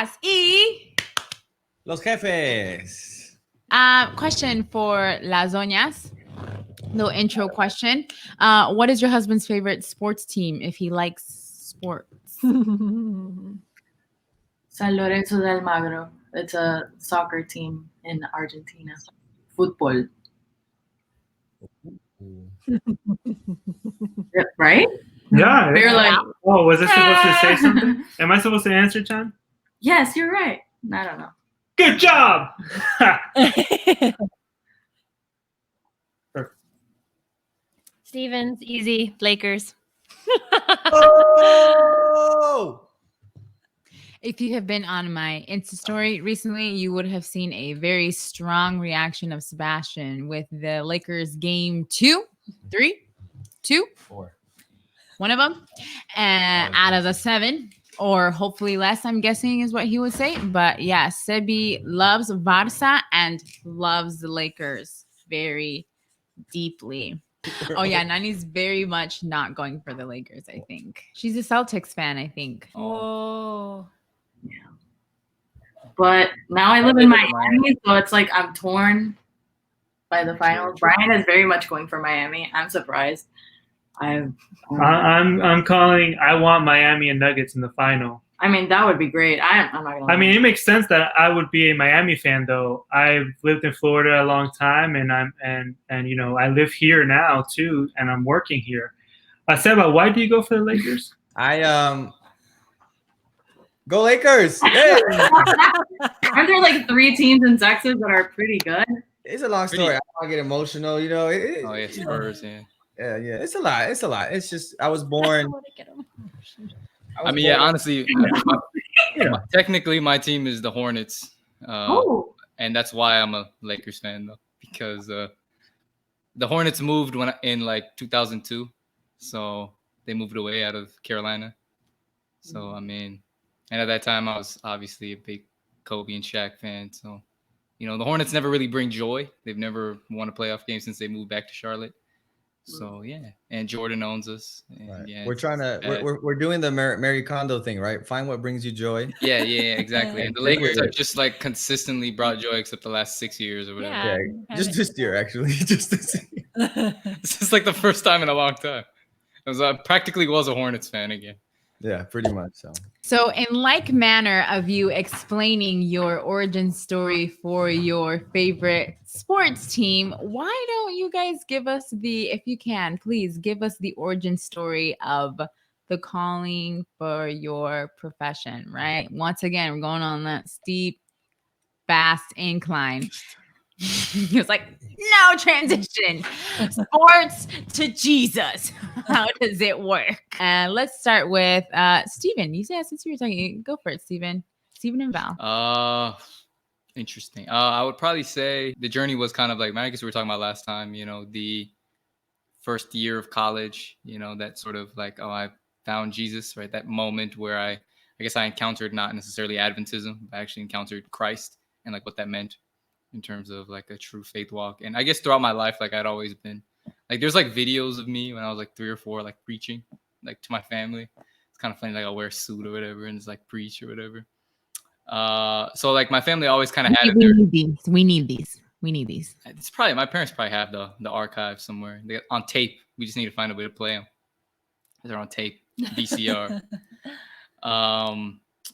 Doñas y Los Jefes. question for Las Doñas. Little intro question. What is your husband's favorite sports team if he likes sports? San Lorenzo de Almagro. It's a soccer team in Argentina. Football. Right? Yeah. You're like, oh, was I supposed to say something? Am I supposed to answer, Chan? yes, you're right. I don't know. Good job. Stevens, easy. Lakers. Oh! If you have been on my Insta story recently, you would have seen a very strong reaction of Sebastian with the Lakers game 2, 3, 2, 4. one of them, and out of the 7, or hopefully less, I'm guessing is what he would say. But yeah, Sebi loves Barca and loves the Lakers very deeply. Oh yeah, Nani's very much not going for the Lakers, I think. She's a Celtics fan, I think. Oh. But now I live in Miami, so it's like I'm torn by the finals. Brian is very much going for Miami. I'm surprised. I'm calling. I want Miami and Nuggets in the final. I mean, that would be great. I'm not gonna. I mean, it makes sense that I would be a Miami fan, though. I've lived in Florida a long time, and you know, I live here now too, and I'm working here. Seba, why do you go for the Lakers? Go Lakers! Hey! Aren't there like 3 teams in Texas that are pretty good? It's a long story. I don't want to get emotional, you know. Oh yeah, Spurs, yeah. Yeah. It's a lot. It's just I was born. I mean, yeah, honestly, technically my team is the Hornets. And that's why I'm a Lakers fan, though, because the Hornets moved in like 2002. So they moved away out of Carolina. So, I mean, and at that time I was obviously a big Kobe and Shaq fan. So, you know, the Hornets never really bring joy. They've never won a playoff game since they moved back to Charlotte. So yeah, and Jordan owns us. And, right. Yeah, we're trying to we're doing the Mary Kondo thing, right? Find what brings you joy. Yeah, exactly. And the Lakers have just like consistently brought joy, except the last 6 years or whatever. Yeah, just this year actually. Just this year. This is like the first time in a long time. I was practically was a Hornets fan again. Yeah, pretty much so. So, in like manner of you explaining your origin story for your favorite sports team, why don't you guys give us if you can, please give us the origin story of the calling for your profession, right? Once again, we're going on that steep, fast incline. He was like, no transition. Sports to Jesus. How does it work? And let's start with Steven. You said since you were talking, go for it, Steven. Steven and Val. Interesting. I would probably say the journey was kind of like, I guess we were talking about last time, you know, the first year of college, you know, that sort of like, I found Jesus, right? That moment where I guess I encountered not necessarily Adventism, but I actually encountered Christ and like what that meant in terms of like a true faith walk. And I guess throughout my life, like I'd always been like, there's like videos of me when I was like 3 or 4, like preaching like to my family. It's kind of funny. Like I'll wear a suit or whatever and it's like preach or whatever. So like my family always kind of had it. We need these. It's probably, my parents probably have the archive somewhere. They on tape. We just need to find a way to play them. They're on tape, VCR.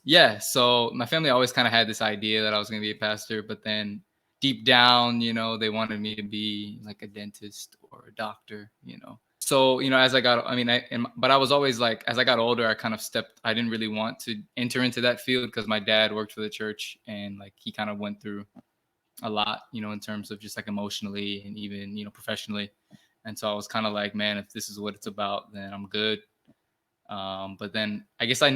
Yeah. So my family always kind of had this idea that I was going to be a pastor, but then deep down, you know, they wanted me to be like a dentist or a doctor, you know. So, you know, as I got, but I was always like, as I got older, I didn't really want to enter into that field because my dad worked for the church and like he kind of went through a lot, you know, in terms of just like emotionally and even, you know, professionally. And so I was kind of like, man, if this is what it's about, then I'm good. But then I guess I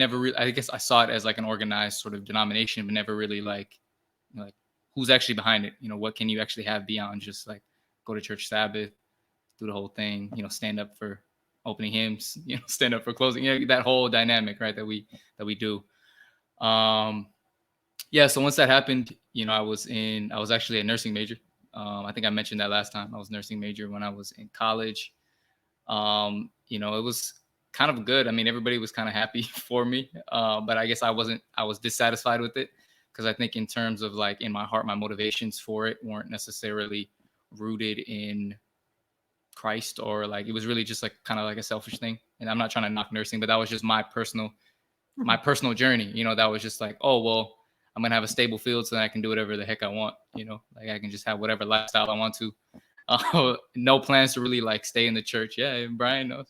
saw it as like an organized sort of denomination, but never really like, you know, like who's actually behind it? You know, what can you actually have beyond just like go to church Sabbath, do the whole thing, you know, stand up for opening hymns, you know, stand up for closing, you know, that whole dynamic, right, that we do. Yeah, so once that happened, you know, I was actually a nursing major. I think I mentioned that last time. I was a nursing major when I was in college. You know, it was kind of good. I mean, everybody was kind of happy for me, but I guess I was dissatisfied with it, because I think in terms of like in my heart, my motivations for it weren't necessarily rooted in Christ, or like it was really just like kind of like a selfish thing. And I'm not trying to knock nursing, but that was just my personal journey. You know, that was just like, oh well, I'm gonna have a stable field so that I can do whatever the heck I want. You know, like I can just have whatever lifestyle I want to. No plans to really like stay in the church. Yeah, Brian knows.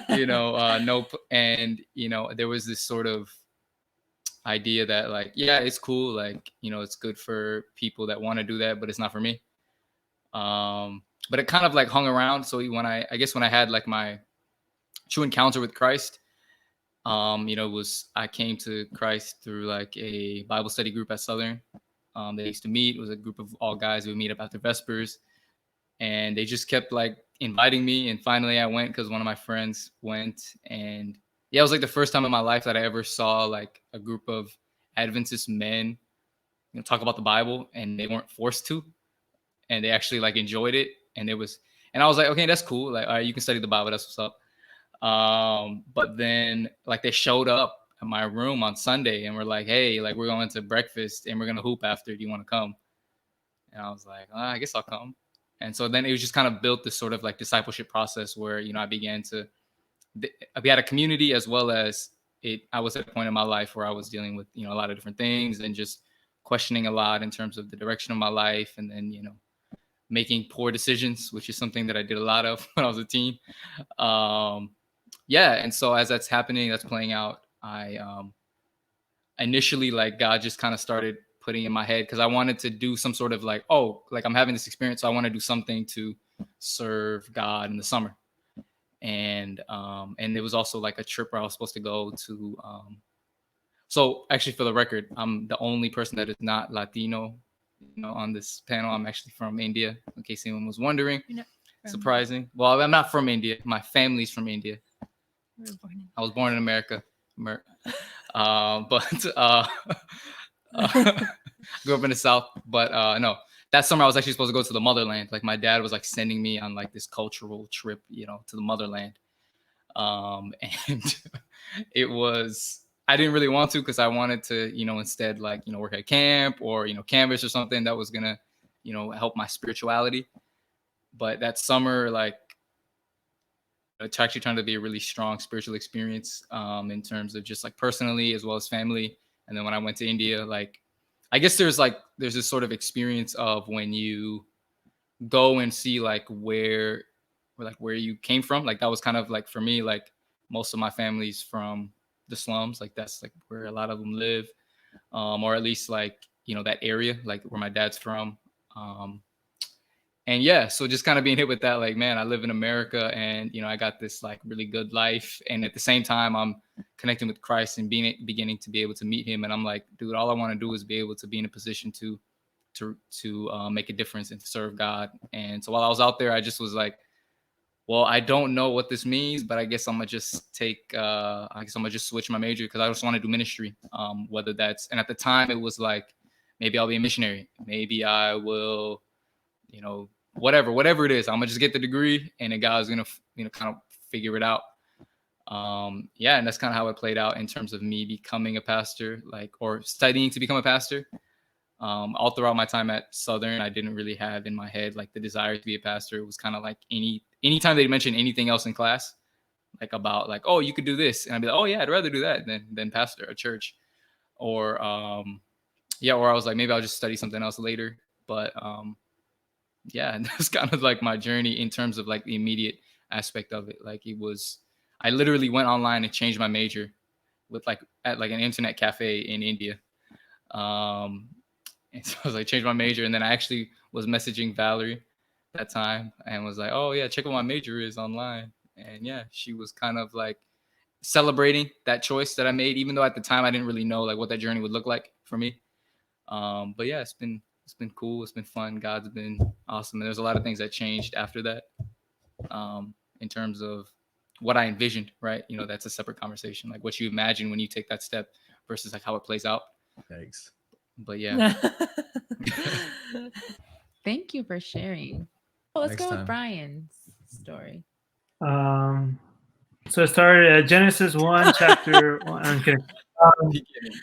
You know, and you know, there was this sort of idea that like, yeah, it's cool, like, you know, it's good for people that want to do that, but it's not for me. But it kind of like hung around. So when I had like my true encounter with Christ, you know, I came to Christ through like a Bible study group at Southern. They used to meet. It was a group of all guys who would meet up after Vespers, and they just kept like inviting me. And finally I went because one of my friends went, and yeah, it was like the first time in my life that I ever saw like a group of Adventist men, you know, talk about the Bible, and they weren't forced to, and they actually like enjoyed it. And I was like, okay, that's cool. Like, all right, you can study the Bible. That's what's up. But then like they showed up at my room on Sunday and were like, hey, like we're going to breakfast and we're going to hoop after. Do you want to come? And I was like, I guess I'll come. And so then it was just kind of built this sort of like discipleship process where, you know, we had a community, as well as I was at a point in my life where I was dealing with, you know, a lot of different things and just questioning a lot in terms of the direction of my life. And then, you know, making poor decisions, which is something that I did a lot of when I was a teen. Yeah. And so as that's happening, that's playing out, I initially, like, God just kind of started putting in my head, because I wanted to do some sort of like, oh, like I'm having this experience, so I want to do something to serve God in the summer. And it was also like a trip where I was supposed to go to. So actually, for the record, I'm the only person that is not Latino, you know, on this panel. I'm actually from India, in case anyone was wondering. Surprising. Well, I'm not from India. My family's from India. I was born in America. But grew up in the South. But no, that summer I was actually supposed to go to the motherland. Like my dad was like sending me on like this cultural trip, you know, to the motherland. And I didn't really want to, because I wanted to, you know, instead like, you know, work at camp or, you know, Canvas or something that was gonna, you know, help my spirituality. But that summer, like, it's actually turned to be a really strong spiritual experience, in terms of just like personally as well as family. And then when I went to India, like, I guess there's this sort of experience of when you go and see like where you came from. Like that was kind of like, for me, like most of my family's from the slums. Like that's like where a lot of them live, or at least like, you know, that area, like where my dad's from. And yeah, so just kind of being hit with that, like, man, I live in America and, you know, I got this like really good life. And at the same time, I'm connecting with Christ and beginning to be able to meet him. And I'm like, dude, all I want to do is be able to be in a position to make a difference and to serve God. And so while I was out there, I just was like, well, I don't know what this means, but I guess I'm gonna just switch my major, because I just want to do ministry. Whether that's, and at the time it was like, maybe I'll be a missionary, maybe I will, you know, whatever it is, I'm gonna just get the degree, and then God's gonna, you know, kind of figure it out. Yeah, and that's kind of how it played out in terms of me becoming a pastor, like, or studying to become a pastor. All throughout my time at Southern, I didn't really have in my head like the desire to be a pastor. It was kind of like anytime they mentioned anything else in class, like about like, oh, you could do this, and I'd be like, oh yeah, I'd rather do that than pastor a church, or yeah, or I was like, maybe I'll just study something else later. But yeah, and that's kind of like my journey in terms of like the immediate aspect of it. Like I literally went online and changed my major at like an internet cafe in India. And so I was like, changed my major. And then I actually was messaging Valerie that time and was like, oh yeah, check what my major is online. And yeah, she was kind of like celebrating that choice that I made, even though at the time I didn't really know like what that journey would look like for me. But yeah, it's been cool. It's been fun. God's been awesome. And there's a lot of things that changed after that, in terms of what I envisioned, right? You know, that's a separate conversation. Like what you imagine when you take that step versus like how it plays out. Thanks. But yeah. Thank you for sharing. Well, let's Next go time. with Brian's story. So it started at Genesis 1, chapter 1. I'm kidding.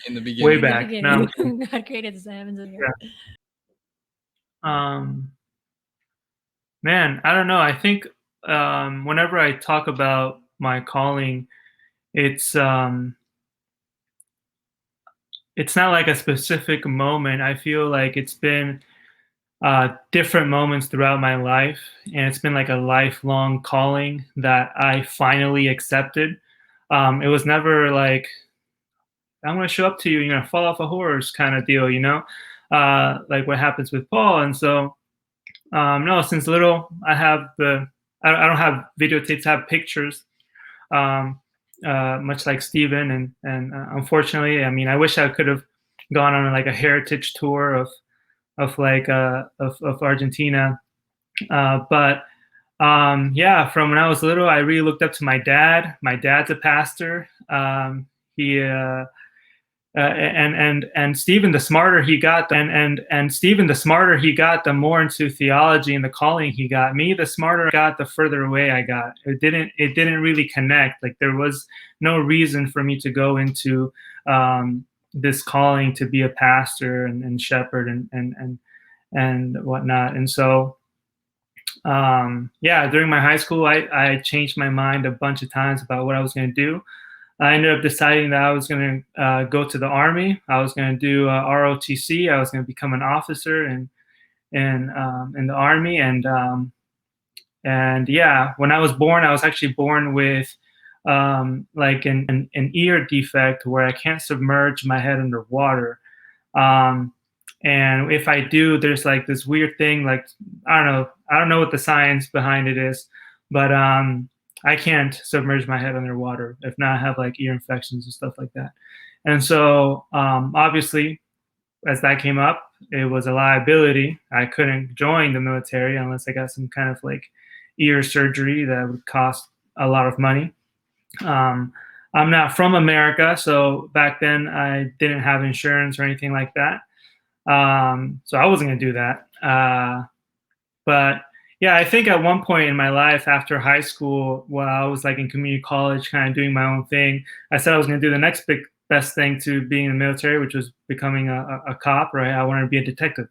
In the beginning. Way In the back. beginning, No, I'm kidding. God created the heavens and the earth. Man, I don't know. I think whenever I talk about my calling, it's not like a specific moment. I feel like it's been different moments throughout my life, and it's been like a lifelong calling that I finally accepted. It was never like, I'm going to show up to you, you're going to fall off a horse kind of deal, like what happens with Paul. And so, no, since little, I don't have videotapes, I have pictures, much like Steven. And unfortunately, I mean, I wish I could have gone on like a heritage tour of Argentina. But yeah, from when I was little, I really looked up to my dad. My dad's a pastor. And Stephen, the smarter he got, and Stephen, the smarter he got, the more into theology and the calling he got. Me, the smarter I got, the further away I got. It didn't really connect. Like there was no reason for me to go into this calling to be a pastor and shepherd and whatnot. And so, yeah, during my high school, I changed my mind a bunch of times about what I was going to do. I ended up deciding that I was going to go to the Army. I was going to do ROTC. I was going to become an officer in the Army. And yeah, when I was born, I was actually born with like an ear defect where I can't submerge my head underwater. And if I do, there's like this weird thing, like I don't know what the science behind it is, but I can't submerge my head underwater. If not, I have like ear infections and stuff like that. And so obviously, as that came up, it was a liability. I couldn't join the military unless I got some kind of like ear surgery that would cost a lot of money. I'm not from America, so back then I didn't have insurance or anything like that. So I wasn't going to do that. But yeah, I think at one point in my life after high school, while I was like in community college, kind of doing my own thing, I said I was going to do the next best thing to being in the military, which was becoming a cop, right? I wanted to be a detective.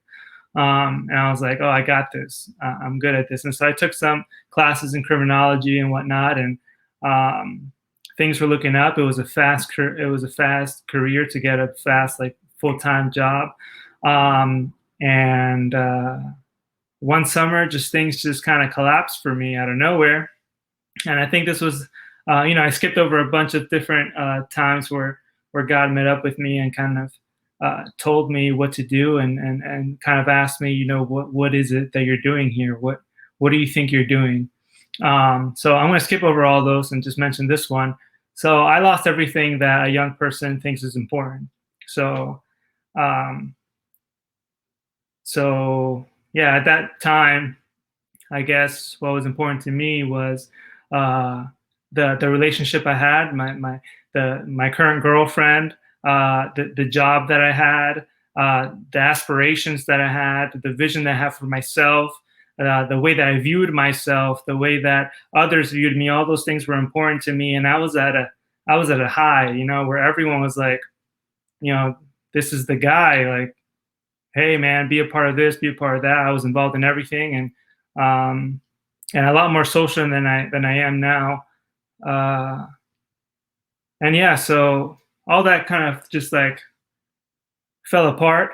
And I was like, oh, I got this. I'm good at this. And so I took some classes in criminology and whatnot, and things were looking up. It was a fast career to get a fast, like full-time job. And one summer, things just kind of collapsed for me out of nowhere. And I think this was, I skipped over a bunch of different times where God met up with me and kind of told me what to do and kind of asked me, what is it that you're doing here? What do you think you're doing? So I'm going to skip over all those and just mention this one. So I lost everything that a young person thinks is important. So yeah, at that time, I guess what was important to me was the relationship I had, my current girlfriend, the job that I had, the aspirations that I had, the vision that I have for myself, the way that I viewed myself, the way that others viewed me. All those things were important to me, and I was at a high, where everyone was like, this is the guy, like, hey man, be a part of this, be a part of that. I was involved in everything, and a lot more social than I am now. And yeah, so all that kind of just like fell apart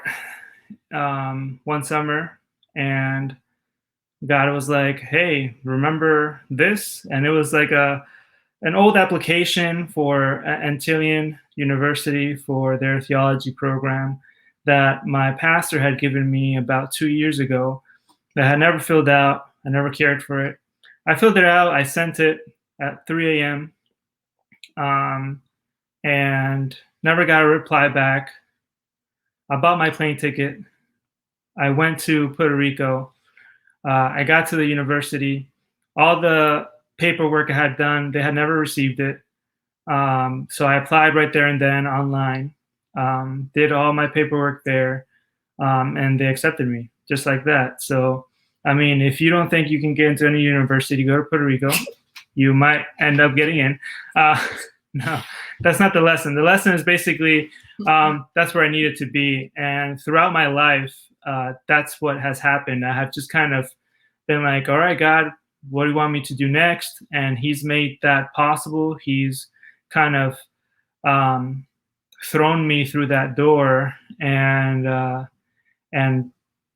one summer, and God was like, hey, remember this? And it was like an old application for Antillean University for their theology program that my pastor had given me about 2 years ago that I had never filled out. I never cared for it. I filled it out. I sent it at 3 a.m. And never got a reply back. I bought my plane ticket. I went to Puerto Rico. I got to the university. All the paperwork I had done, they had never received it. So I applied right there and then online. Did all my paperwork there, and they accepted me just like that. So, I mean, if you don't think you can get into any university, go to Puerto Rico. you might end up getting in. No, that's not the lesson. The lesson is basically that's where I needed to be. And throughout my life, that's what has happened. I have just kind of been like, all right, God, what do you want me to do next? And he's made that possible. He's kind of thrown me through that door, and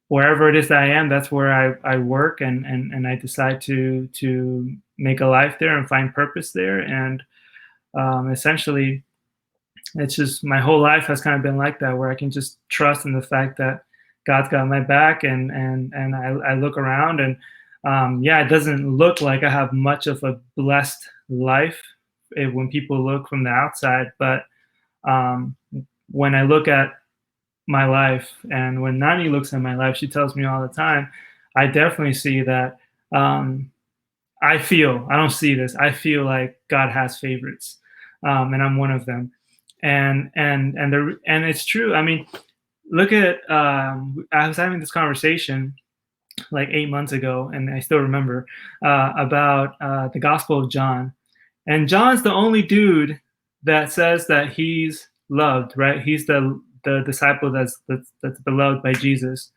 wherever it is that I am, that's where I work, and I decide to make a life there and find purpose there. And essentially, it's just my whole life has kind of been like that, where I can just trust in the fact that God's got my back, and I look around, and it doesn't look like I have much of a blessed life when people look from the outside, but when I look at my life, and when Nani looks at my life, she tells me all the time, I definitely see that I don't see this, I feel like God has favorites, and I'm one of them. And it's true. I mean, look at I was having this conversation like 8 months ago, and I still remember about the Gospel of John. And John's the only dude that says that he's loved, right? He's the disciple that's beloved by Jesus.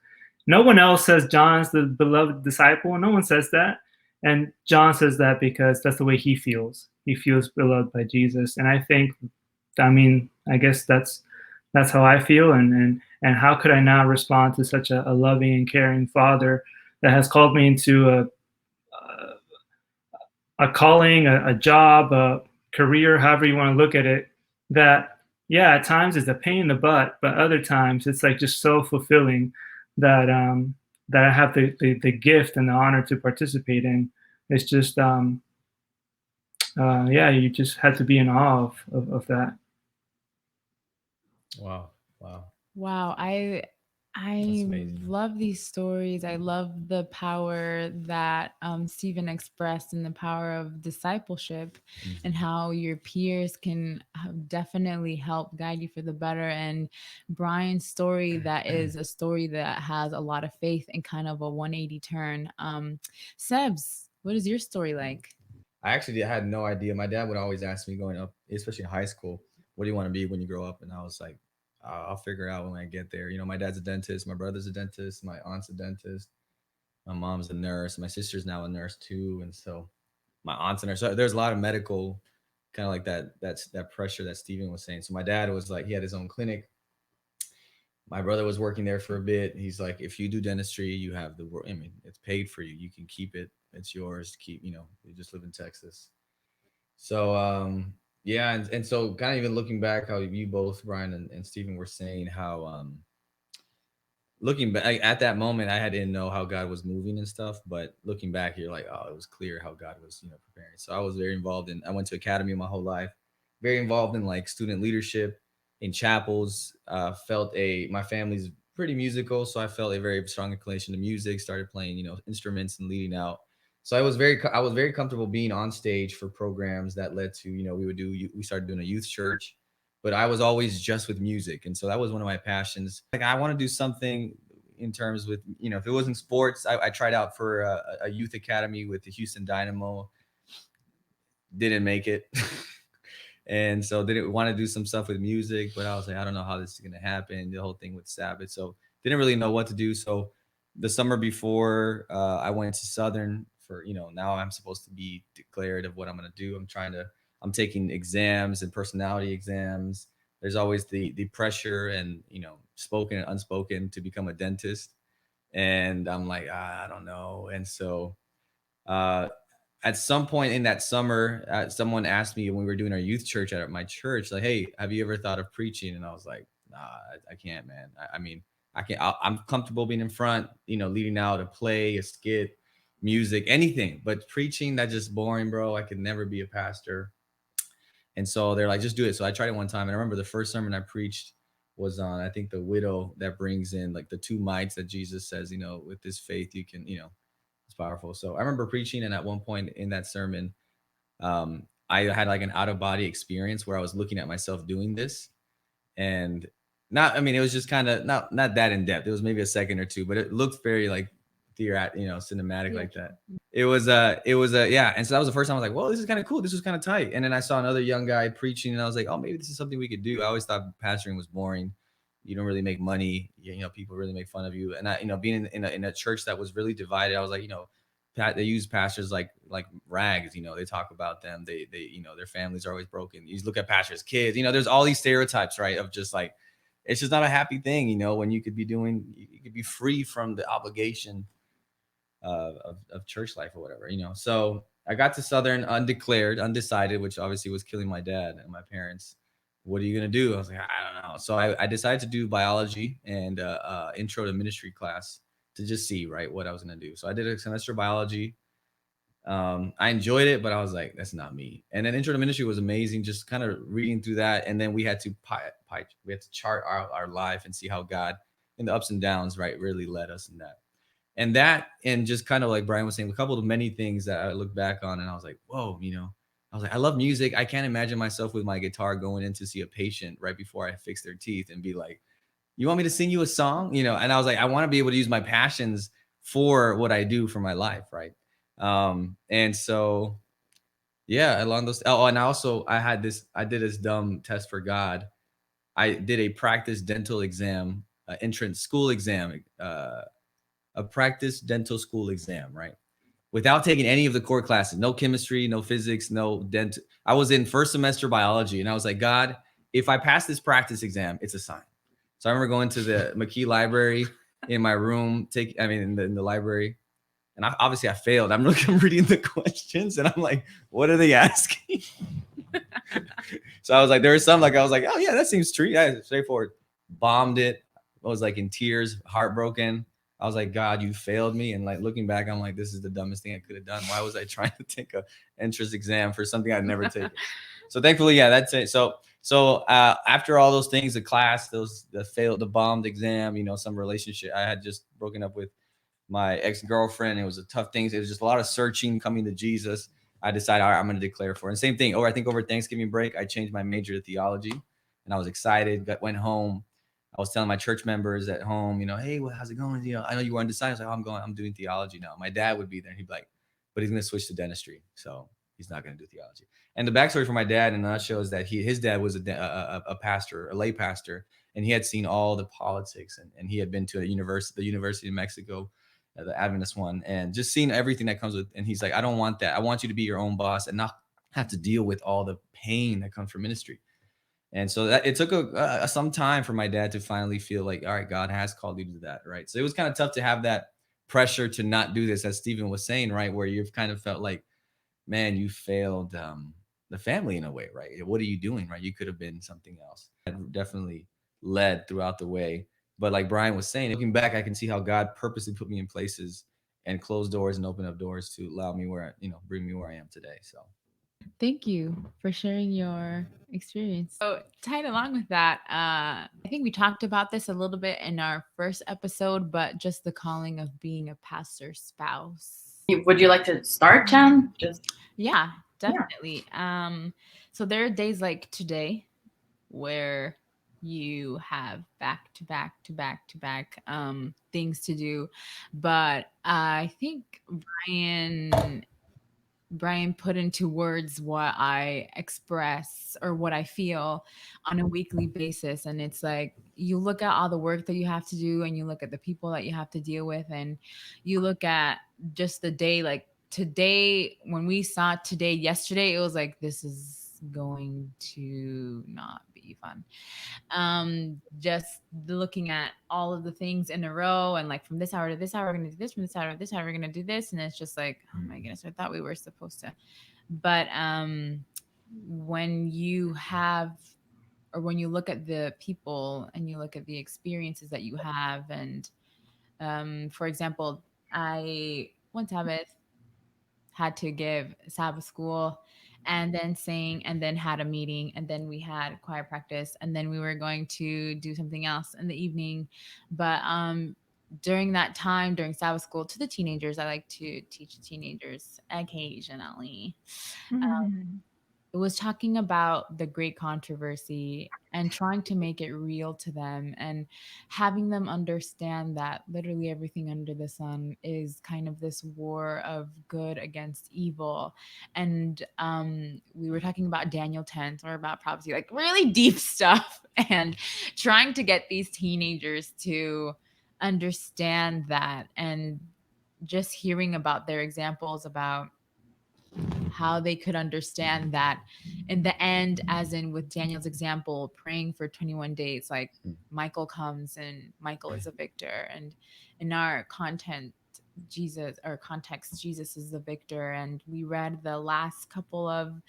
No one else says John's the beloved disciple. No one says that. And John says that because that's the way he feels. He feels beloved by Jesus. And I guess that's how I feel. And how could I not respond to such a loving and caring Father that has called me into a calling, a job, a career, however you want to look at it, that, at times it's a pain in the butt, but other times it's like just so fulfilling that I have the gift and the honor to participate in. It's just, you just have to be in awe of that. Wow. Wow, I love these stories. I love the power that Stephen expressed, and the power of discipleship, and how your peers can definitely help guide you for the better. And Brian's story, that is a story that has a lot of faith and kind of a 180 turn. Sebs, what is your story like? I actually had no idea. My dad would always ask me growing up, especially in high school, what do you want to be when you grow up? And I was like, I'll figure it out when I get there. You know, my dad's a dentist, my brother's a dentist, my aunt's a dentist, my mom's a nurse, my sister's now a nurse too, and so my aunt's a nurse. So there's a lot of medical, kind of like that pressure that Stephen was saying. So my dad was like, he had his own clinic. My brother was working there for a bit. He's like, if you do dentistry, you have the work. I mean, it's paid for you. You can keep it. It's yours to keep. You know, you just live in Texas. So and so kind of even looking back, how you both, Brian and Stephen, were saying how looking back at that moment, I didn't know how God was moving and stuff, but looking back, you're like, oh, it was clear how God was, preparing. So I was very involved I went to academy my whole life, very involved in like student leadership in chapels. My family's pretty musical, so I felt a very strong inclination to music. Started playing, instruments and leading out. So I was very comfortable being on stage for programs that led to, we started doing a youth church, but I was always just with music. And so that was one of my passions. Like, I want to do something in terms with, if it wasn't sports, I tried out for a youth academy with the Houston Dynamo. Didn't make it. And so didn't want to do some stuff with music, but I was like, I don't know how this is going to happen. The whole thing with Sabbath. So didn't really know what to do. So the summer before, I went to Southern for, now I'm supposed to be declared of what I'm going to do. I'm taking exams and personality exams. There's always the pressure and, spoken and unspoken to become a dentist. And I'm like, I don't know. And so, at some point in that summer, someone asked me when we were doing our youth church at my church, like, hey, have you ever thought of preaching? And I was like, nah, I can't, man. I mean, I can't. I'm comfortable being in front, leading out a play, a skit, music, anything. But preaching, that's just boring, bro. I could never be a pastor. And so they're like, just do it. So I tried it one time. And I remember the first sermon I preached was on, I think, the widow that brings in like the 2 mites that Jesus says, with this faith, you can, it's powerful. So I remember preaching, and at one point in that sermon, I had like an out of body experience where I was looking at myself doing this, and it was just kind of not that in depth. It was maybe a second or two, but it looked very like cinematic like that. It was yeah. And so that was the first time I was like, well, this is kind of cool. This was kind of tight. And then I saw another young guy preaching, and I was like, oh, maybe this is something we could do. I always thought pastoring was boring. You don't really make money. People really make fun of you. And I, being in a church that was really divided, I was like, they use pastors like rags. They talk about them. They their families are always broken. You look at pastors' kids. There's all these stereotypes, right? Of just like, it's just not a happy thing, when you could be free from the obligation of church life or whatever, So I got to Southern undeclared, undecided, which obviously was killing my dad and my parents. What are you going to do? I was like, I don't know. So I decided to do biology and intro to ministry class to just see, right, what I was going to do. So I did a semester of biology. I enjoyed it, but I was like, that's not me. And then intro to ministry was amazing, just kind of reading through that. And then we had to we had to chart our life and see how God in the ups and downs, right, really led us in that. And just kind of like Brian was saying, a couple of many things that I look back on and I was like, whoa, I was like, I love music. I can't imagine myself with my guitar going in to see a patient right before I fix their teeth and be like, you want me to sing you a song? And I was like, I want to be able to use my passions for what I do for my life. Right. And so, yeah, along those, and I did this dumb test for God. I did a practice dental exam, entrance school exam, a practice dental school exam, right? Without taking any of the core classes, no chemistry, no physics, no dental. I was in first semester biology and I was like, God, if I pass this practice exam, it's a sign. So I remember going to the McKee library in my room, in the library. And obviously I failed. I'm reading the questions and I'm like, what are they asking? So I was like, there was some, like, I was like, oh yeah, that seems true. Yeah, straightforward. Bombed it. I was like in tears, heartbroken. I was like, God, you failed me. And like looking back, I'm like, this is the dumbest thing I could have done. Why was I trying to take a entrance exam for something I'd never taken? So thankfully, yeah, that's it. So after all those things, the class, the bombed exam, some relationship, I had just broken up with my ex-girlfriend. It was a tough thing. It was just a lot of searching, coming to Jesus. I decided, all right, I'm going to declare for it. And same thing. I think over Thanksgiving break, I changed my major to theology and I was excited. Went home. I was telling my church members at home, hey, well, how's it going? I know you were undecided. I was like, I'm doing theology now. My dad would be there. He'd be like, but he's going to switch to dentistry. So he's not going to do theology. And the backstory for my dad in a nutshell is that his dad was a pastor, a lay pastor, and he had seen all the politics and he had been to the University of Mexico, the Adventist one, and just seen everything that comes with. And he's like, I don't want that. I want you to be your own boss and not have to deal with all the pain that comes from ministry. And so that it took some time for my dad to finally feel like, all right, God has called you to that, right? So it was kind of tough to have that pressure to not do this, as Stephen was saying, right? Where you've kind of felt like, man, you failed the family in a way, right? What are you doing, right? You could have been something else. It definitely led throughout the way. But like Brian was saying, looking back, I can see how God purposely put me in places and closed doors and opened up doors to allow me bring me where I am today. So. Thank you for sharing your experience. So, tied along with that, I think we talked about this a little bit in our first episode, but just the calling of being a pastor's spouse. Would you like to start, Chan? Yeah, definitely. So there are days like today where you have back to back things to do, but I think Brian put into words what I express or what I feel on a weekly basis. And it's like, you look at all the work that you have to do and you look at the people that you have to deal with and you look at just the day, like today, when we saw today, yesterday, it was like, this is going to not be fun. Just looking at all of the things in a row and like from this hour to this hour, we're going to do this, from this hour to this hour, we're going to do this. And it's just like, oh my goodness, I thought we were supposed to. But when you have, or when you look at the people and you look at the experiences that you have, and for example, I one Sabbath had to give Sabbath school and then sing and then had a meeting and then we had choir practice and then we were going to do something else in the evening. But during that time, during Sabbath school to the teenagers, I like to teach teenagers occasionally. It was talking about the great controversy and trying to make it real to them and having them understand that literally everything under the sun is kind of this war of good against evil. And we were talking about Daniel 10 or about prophecy, like really deep stuff, and trying to get these teenagers to understand that, and just hearing about their examples about how they could understand that in the end, as in with Daniel's example, praying for 21 days, like Michael comes and Michael is a victor. And in our context, Jesus is the victor. And we read the last couple of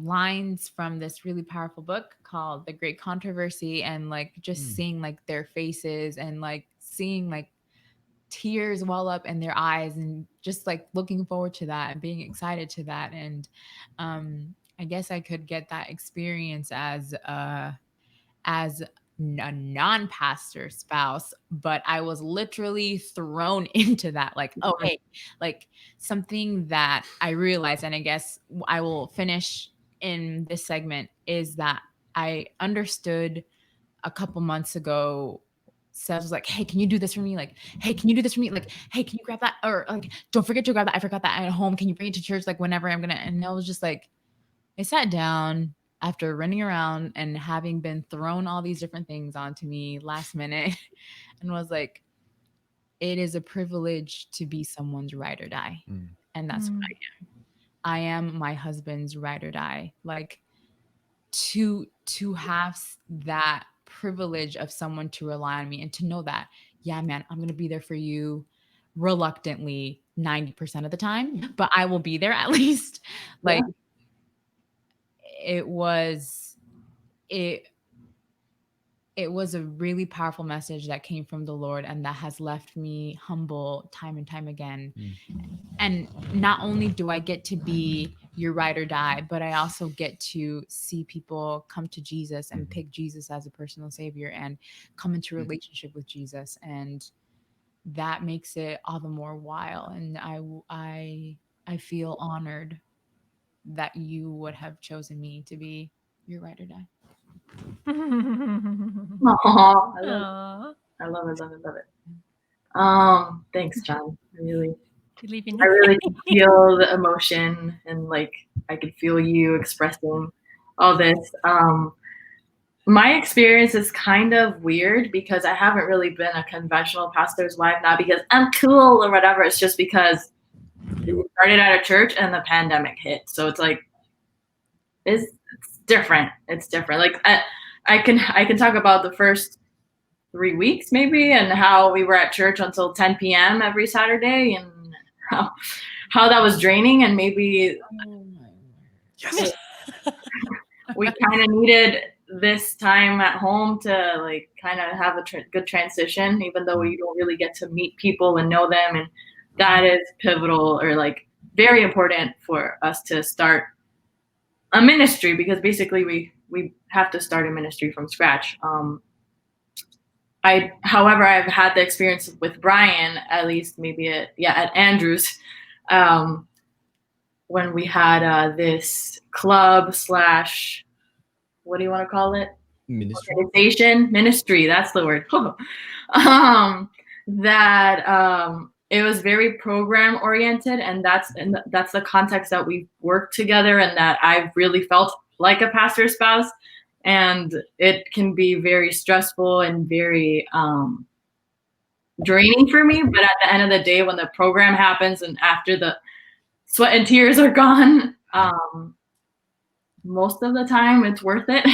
lines from this really powerful book called The Great Controversy, and like just seeing like their faces and like seeing like tears well up in their eyes, and just like looking forward to that and being excited to that. And I guess I could get that experience as a non-pastor spouse, but I was literally thrown into that, like, oh hey, like something that I realized, and I guess I will finish in this segment, is that I understood a couple months ago. Seth was like, hey, can you do this for me? Like, hey, can you do this for me? Like, hey, can you grab that? Or like, don't forget to grab that. I forgot that at home. Can you bring it to church? Like whenever I'm gonna. And I was just like, I sat down after running around and having been thrown all these different things onto me last minute, and was like, it is a privilege to be someone's ride or die. And that's what I am. I am my husband's ride or die. Like to have that privilege of someone to rely on me and to know that, yeah, man, I'm going to be there for you reluctantly 90% of the time, but I will be there at least. Like it was a really powerful message that came from the Lord, and that has left me humble time and time again. And not only do I get to be your ride or die, but I also get to see people come to Jesus and pick Jesus as a personal savior and come into a relationship with Jesus. And that makes it all the more wild. And I feel honored that you would have chosen me to be your ride or die. Aww, I love it. Thanks, John. I really can feel the emotion, and like I could feel you expressing all this. My experience is kind of weird because I haven't really been a conventional pastor's wife, not because I'm cool or whatever. It's just because we started at a church and the pandemic hit. So it's like, it's different. It's different. Like I can talk about the first 3 weeks maybe, and how we were at church until 10 p.m. every Saturday, and how that was draining, and maybe we kind of needed this time at home to like kind of have a good transition, even though we don't really get to meet people and know them. And that is pivotal, or like very important for us to start a ministry, because basically we have to start a ministry from scratch. However, I've had the experience with Brian, at least maybe at Andrews, when we had this club / what do you want to call it? Ministry. That's the word. It was very program oriented, and that's the context that we worked together, and that I've really felt like a pastor's spouse. And it can be very stressful and very draining for me. But at the end of the day, when the program happens and after the sweat and tears are gone, most of the time it's worth it.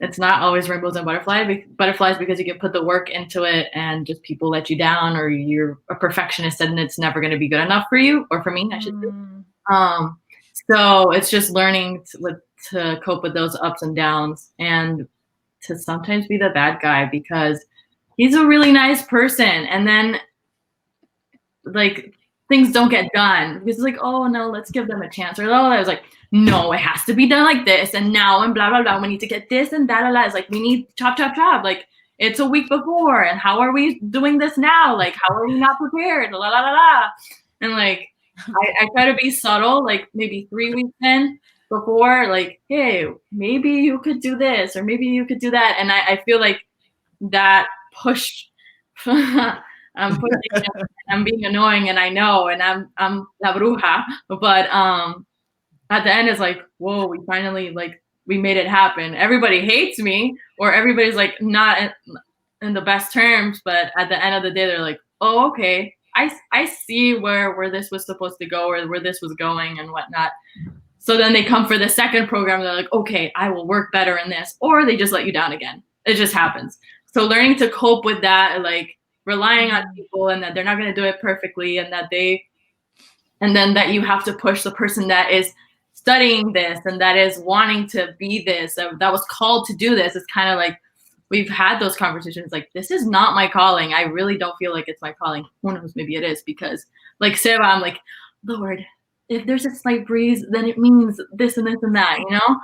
It's not always rainbows and butterflies, because you can put the work into it and just people let you down, or you're a perfectionist and it's never going to be good enough for you, or for me, I should say. So it's just learning to cope with those ups and downs, and to sometimes be the bad guy, because he's a really nice person, and then like things don't get done because it's like, oh no, let's give them a chance, or I was like, no, it has to be done like this, and now, and blah blah blah, we need to get this and that. It's like, we need chop, like it's a week before, and how are we doing this now? Like, how are we not prepared? La la la la. And like I try to be subtle, like maybe 3 weeks in, before, like, hey, maybe you could do this or maybe you could do that. And I feel like that push I'm pushing and I'm being annoying and I know and I'm la bruja. But at the end it's like, whoa, we finally like we made it happen. Everybody hates me or everybody's like not in the best terms, but at the end of the day they're like, oh, okay, I see where this was supposed to go or where this was going and whatnot. So then they come for the second program and they're like, okay, I will work better in this, or they just let you down again. It just happens. So learning to cope with that, like relying on people and that they're not going to do it perfectly and then that you have to push the person that is studying this and that is wanting to be this, that was called to do this. It's kind of like, we've had those conversations like, this is not my calling. I really don't feel like it's my calling. Who knows, maybe it is, because like Seba, I'm like, Lord, if there's a slight breeze, then it means this and this and that, you know?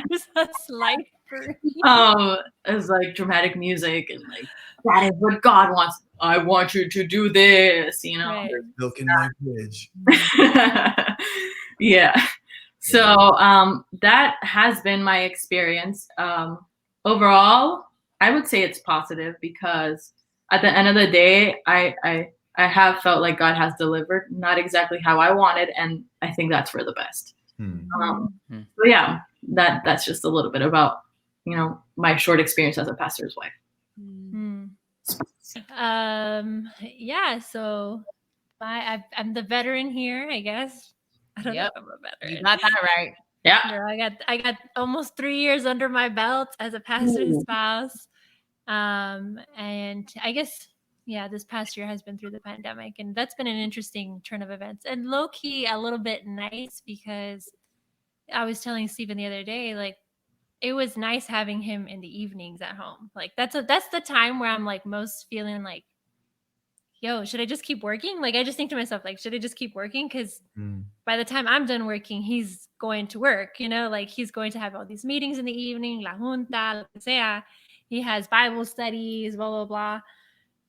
There's a slight breeze. It's like dramatic music and like, that is what God wants. I want you to do this, you know? Right. There's milk in my fridge. Yeah. So that has been my experience. Overall, I would say it's positive because at the end of the day, I have felt like God has delivered, not exactly how I wanted, and I think that's for the best. So yeah, that's just a little bit about, you know, my short experience as a pastor's wife. Yeah, so I'm the veteran here, I guess. I don't know if I'm a veteran. You got that right. Yeah. No, I got almost 3 years under my belt as a pastor's spouse. And I guess, yeah, this past year has been through the pandemic, and that's been an interesting turn of events. And low key, a little bit nice because I was telling Stephen the other day, like, it was nice having him in the evenings at home. Like that's the time where I'm like most feeling like, yo, should I just keep working? Like, I just think to myself, like, should I just keep working? Because by the time I'm done working, he's going to work, you know, like he's going to have all these meetings in the evening, la junta, lo que sea. He has Bible studies, blah, blah, blah.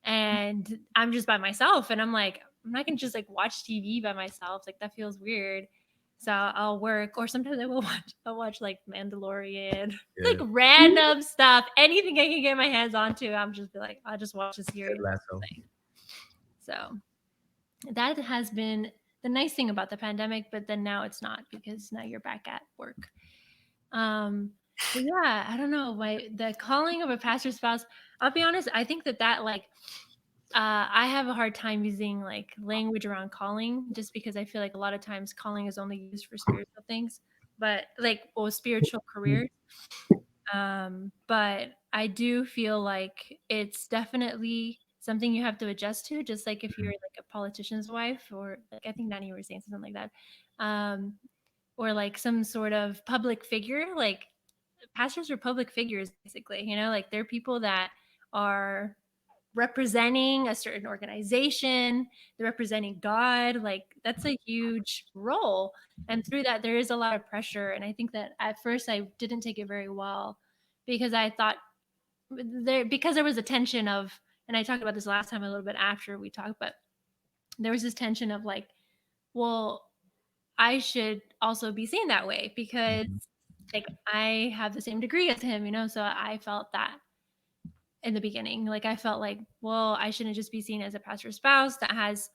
And I'm just by myself. And I'm like, I'm not going to just like watch TV by myself. Like, that feels weird. So I'll work, or sometimes I'll watch like Mandalorian, like random stuff, anything I can get my hands onto. I'm just be like, I'll just watch this series. So that has been the nice thing about the pandemic, but then now it's not, because now you're back at work. But yeah, I don't know, the calling of a pastor's spouse, I'll be honest, I think that like I have a hard time using like language around calling, just because I feel like a lot of times calling is only used for spiritual things, but like, or spiritual careers. But I do feel like it's definitely something you have to adjust to, just like if you're like a politician's wife, or like, I think Nani, you were saying something like that, or like some sort of public figure. Like, pastors are public figures, basically, you know, like they're people that are representing a certain organization, they're representing God. Like, that's a huge role, and through that there is a lot of pressure. And I think that at first I didn't take it very well, because I thought because there was a tension of, and I talked about this last time a little bit after we talked, but there was this tension of like, well, I should also be seen that way because like I have the same degree as him, you know. So I felt that in the beginning, like I felt like, well, I shouldn't just be seen as a pastor's spouse that has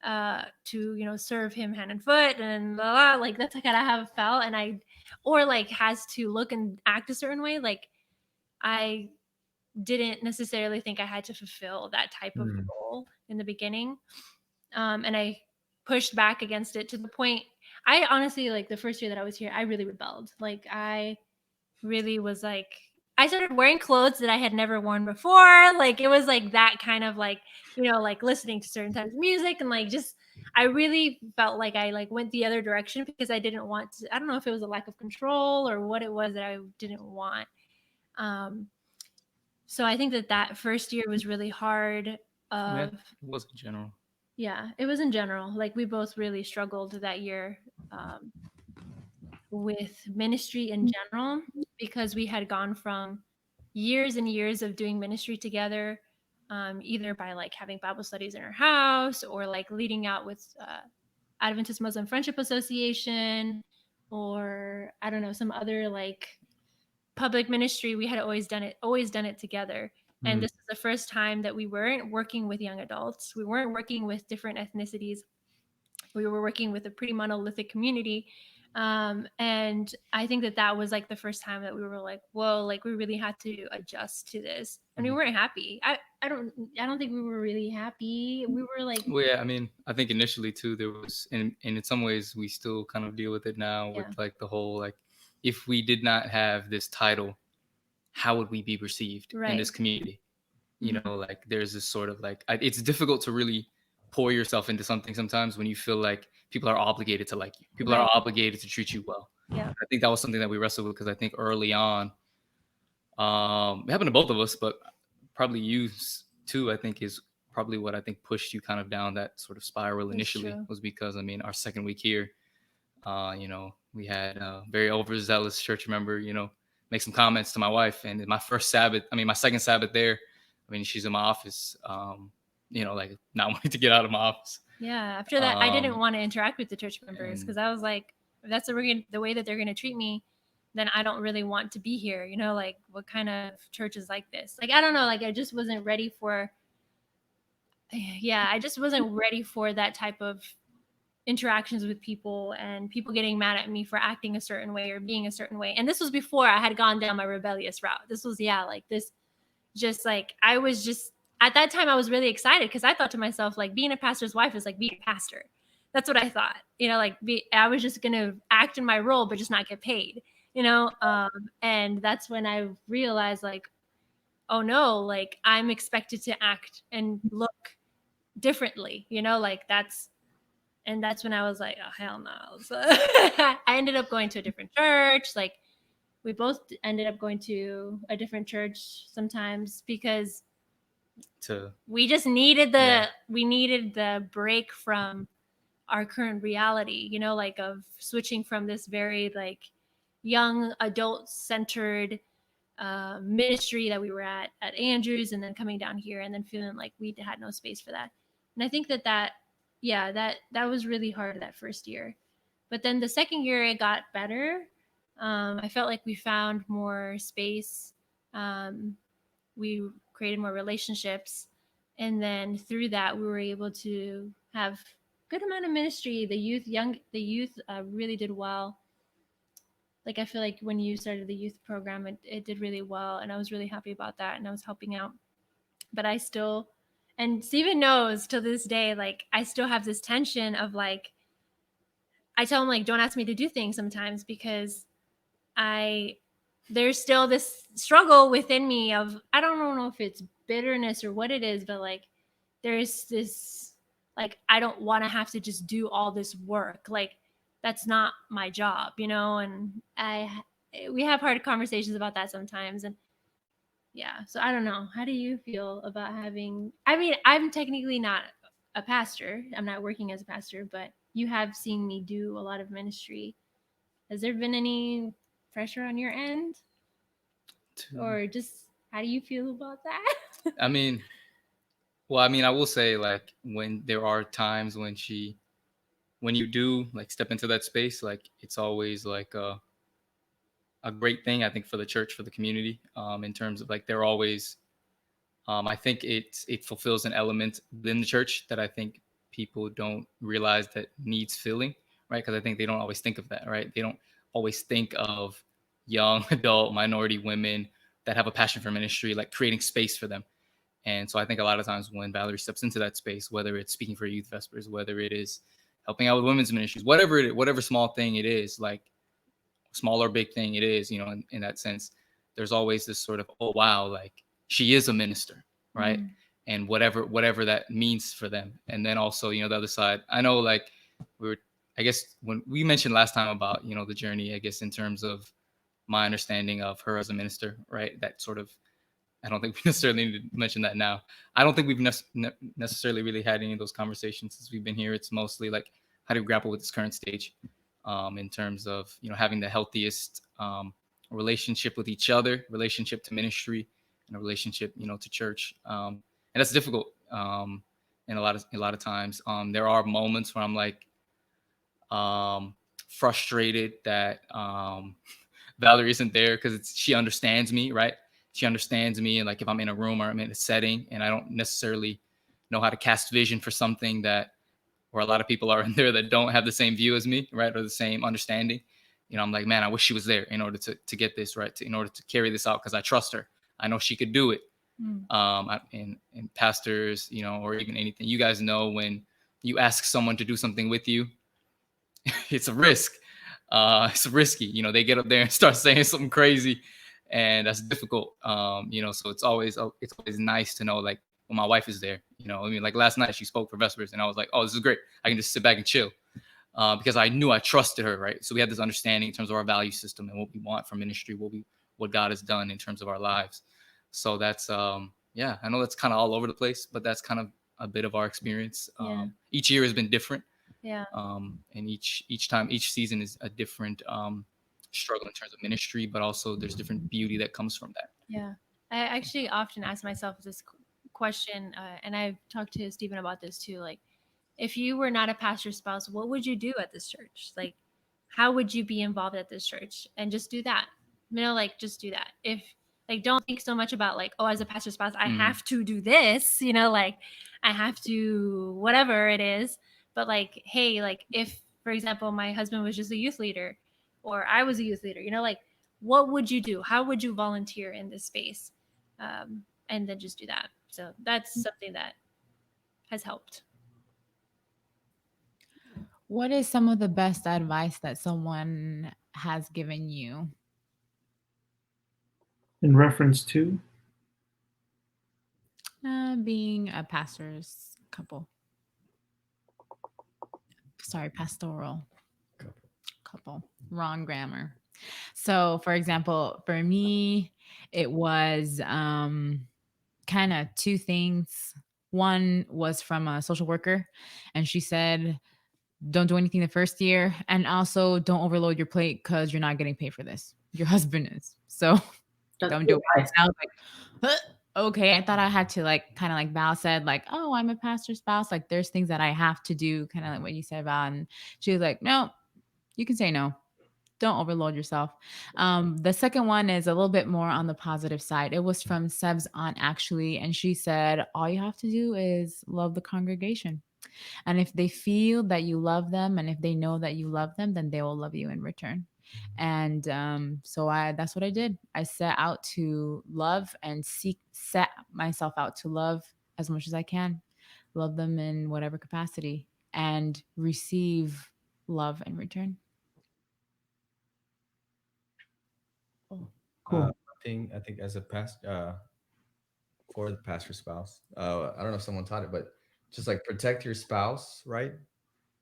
to, you know, serve him hand and foot and blah, blah, like that's like how I have felt. And or like has to look and act a certain way. Like, I didn't necessarily think I had to fulfill that type of role in the beginning. And I pushed back against it to the point, I honestly, like the first year that I was here, I really rebelled. Like, I really was like, I started wearing clothes that I had never worn before. Like, it was like that kind of like, you know, like listening to certain types of music, and like just, I really felt like I like went the other direction because I didn't want to, I don't know if it was a lack of control or what it was that I didn't want. So I think that first year was really hard. It was in general. Yeah, it was in general. Like, we both really struggled that year with ministry in general, because we had gone from years and years of doing ministry together, either by like having Bible studies in our house or like leading out with Adventist Muslim Friendship Association, or I don't know, some other like public ministry, we had always done it together. And Mhm. this was the first time that we weren't working with young adults. We weren't working with different ethnicities. We were working with a pretty monolithic community. And I think that was like the first time that we were like, whoa, like we really had to adjust to this. And we Mhm. weren't happy. I don't think we were really happy. We were like, Well, yeah, I mean, I think initially too, there was, and in some ways we still kind of deal with it now with Yeah. like the whole, like, if we did not have this title, how would we be perceived in this right. community? You Mhm. know, like there's this sort of like, it's difficult to really pour yourself into something sometimes when you feel like people are obligated to like you. People are Right. obligated to treat you well. Yeah. I think that was something that we wrestled with because I think early on, it happened to both of us, but probably you too, I think is probably what I think pushed you kind of down that sort of spiral That's initially true. was because, I mean, our second week here, we had a very overzealous church member, make some comments to my wife. And my second Sabbath there, I mean, she's in my office, like not wanting to get out of my office. Yeah. After that, I didn't Um, want to interact with the church members and because I was like, if that's the way that they're going to treat me, then I don't really want to be here. Like what kind of church is like this? Like, I don't know. Like, I just wasn't ready for, yeah, I just wasn't ready for that type of interactions with people and people getting mad at me for acting a certain way or being a certain way. And this was before I had gone down my rebellious route. This was, yeah, like this, just like, I was just, at that time, I was really excited because I thought to myself, like, being a pastor's wife is like being a pastor. That's what I thought, like, I was just going to act in my role, but just not get paid, and that's when I realized, like, oh no, like, I'm expected to act and look differently, like that's when I was like, oh, hell no. So I ended up going to a different church. Like, we both ended up going to a different church sometimes because we just needed the break from our current reality, like of switching from this very like young adult centered ministry that we were at Andrews, and then coming down here and then feeling like we had no space for that. And I think that was really hard that first year. But then the second year it got better. I felt like we found more space. We created more relationships, and then through that we were able to have good amount of ministry. The youth really did well. Like, I feel like when you started the youth program, it did really well, and I was really happy about that, and I was helping out. But I still, and Steven knows to this day, like, I still have this tension of like, I tell him, like, don't ask me to do things sometimes because I there's still this struggle within me of, I don't know if it's bitterness or what it is, but like there's this, like, I don't want to have to just do all this work. Like, that's not my job, and we have hard conversations about that sometimes. And yeah, so I don't know. How do you feel about having, I mean, I'm technically not a pastor. I'm not working as a pastor, but you have seen me do a lot of ministry. Has there been any pressure on your end, or just how do you feel about that? I mean, well, I mean, I will say, like, when there are times when you do like step into that space, like it's always like a great thing, I think, for the church, for the community, in terms of like they're always, I think it fulfills an element within the church that I think people don't realize that needs filling, right? Because I think they don't always think of that, right? They don't always think of young adult minority women that have a passion for ministry, like creating space for them. And so I think a lot of times when Valerie steps into that space, whether it's speaking for youth vespers, whether it is helping out with women's ministries, whatever small thing it is, like small or big thing it is, in that sense, there's always this sort of, oh wow, like she is a minister, right? Mm. And whatever that means for them. And then also, the other side, I know, like, I guess when we mentioned last time about, the journey, I guess in terms of my understanding of her as a minister, right? That sort of, I don't think we necessarily need to mention that now. I don't think we've necessarily really had any of those conversations since we've been here. It's mostly like, how do we grapple with this current stage, in terms of, having the healthiest relationship with each other, relationship to ministry, and a relationship, to church. And that's difficult. And a lot of times, there are moments where I'm like, frustrated that Valerie isn't there because she understands me, right? She understands me, and like if I'm in a room or I'm in a setting and I don't necessarily know how to cast vision for something that, or a lot of people are in there that don't have the same view as me, right, or the same understanding. You know, I'm like, man, I wish she was there in order to get this right, in order to carry this out, because I trust her. I know she could do it. And pastors, you know, or even anything, you guys know when you ask someone to do something with you, it's a risk. It's risky. You know, they get up there and start saying something crazy, and that's difficult. You know, so it's always nice to know, like, when my wife is there. You know, I mean, like last night she spoke for Vespers, and I was like, oh, this is great. I can just sit back and chill, because I knew I trusted her, right? So we had this understanding in terms of our value system and what we want from ministry, what God has done in terms of our lives. So that's yeah, I know that's kind of all over the place, but that's kind of a bit of our experience. Each year has been different. Yeah. And each season is a different struggle in terms of ministry, but also there's different beauty that comes from that. Yeah. I actually often ask myself this question, and I've talked to Stephen about this too. Like, if you were not a pastor's spouse, what would you do at this church? Like, how would you be involved at this church? And just do that. You know, like, just do that. If, like, don't think so much about, like, oh, as a pastor's spouse, I have to do this, you know, like, I have to, whatever it is. But, like, hey, like, if, for example, my husband was just a youth leader, or I was a youth leader, you know, like, what would you do? How would you volunteer in this space? And then just do that. So that's something that has helped. What is some of the best advice that someone has given you? In reference to? Being a pastor's couple. Sorry, pastoral couple. Wrong grammar. So, for example, for me, it was kind of two things. One was from a social worker, and she said, don't do anything the first year, and also don't overload your plate because you're not getting paid for this. Your husband is. So don't do it. And I was like, huh? Okay. I thought I had to, like, kind of like Val said, like, oh, I'm a pastor's spouse. Like, there's things that I have to do, kind of like what you said, Val. And she was like, no, you can say no. Don't overload yourself. The second one is a little bit more on the positive side. It was from Seb's aunt, actually. And she said, all you have to do is love the congregation. And if they feel that you love them, and if they know that you love them, then they will love you in return. And so that's what I did. I set out to love and set myself out to love as much as I can, love them in whatever capacity, and receive love in return. Cool. I think as a for the pastor spouse, I don't know if someone taught it, but just like protect your spouse, right,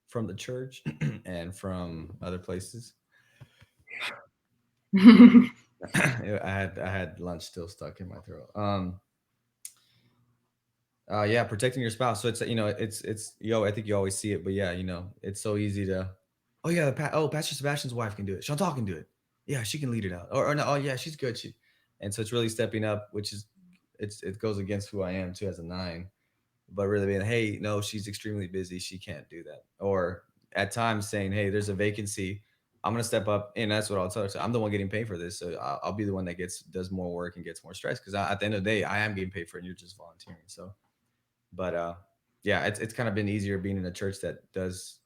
from the church and from other places. I had lunch still stuck in my throat. Yeah, protecting your spouse. So it's, you know, it's I think you always see it, but yeah, you know, it's so easy to, oh yeah, Pastor Sebastian's wife can do it. Chantal can do it. Yeah, she can lead it out. Or no, oh yeah, she's good. And so it's really stepping up, which is it goes against who I am too as a 9, but really being, hey, no, she's extremely busy. She can't do that. Or at times saying, hey, there's a vacancy. I'm gonna step up, and that's what I'll tell her. So I'm the one getting paid for this, so I'll be the one that does more work and gets more stress, because at the end of the day, I am getting paid for it, and you're just volunteering. So. But yeah, it's kind of been easier being in a church that does.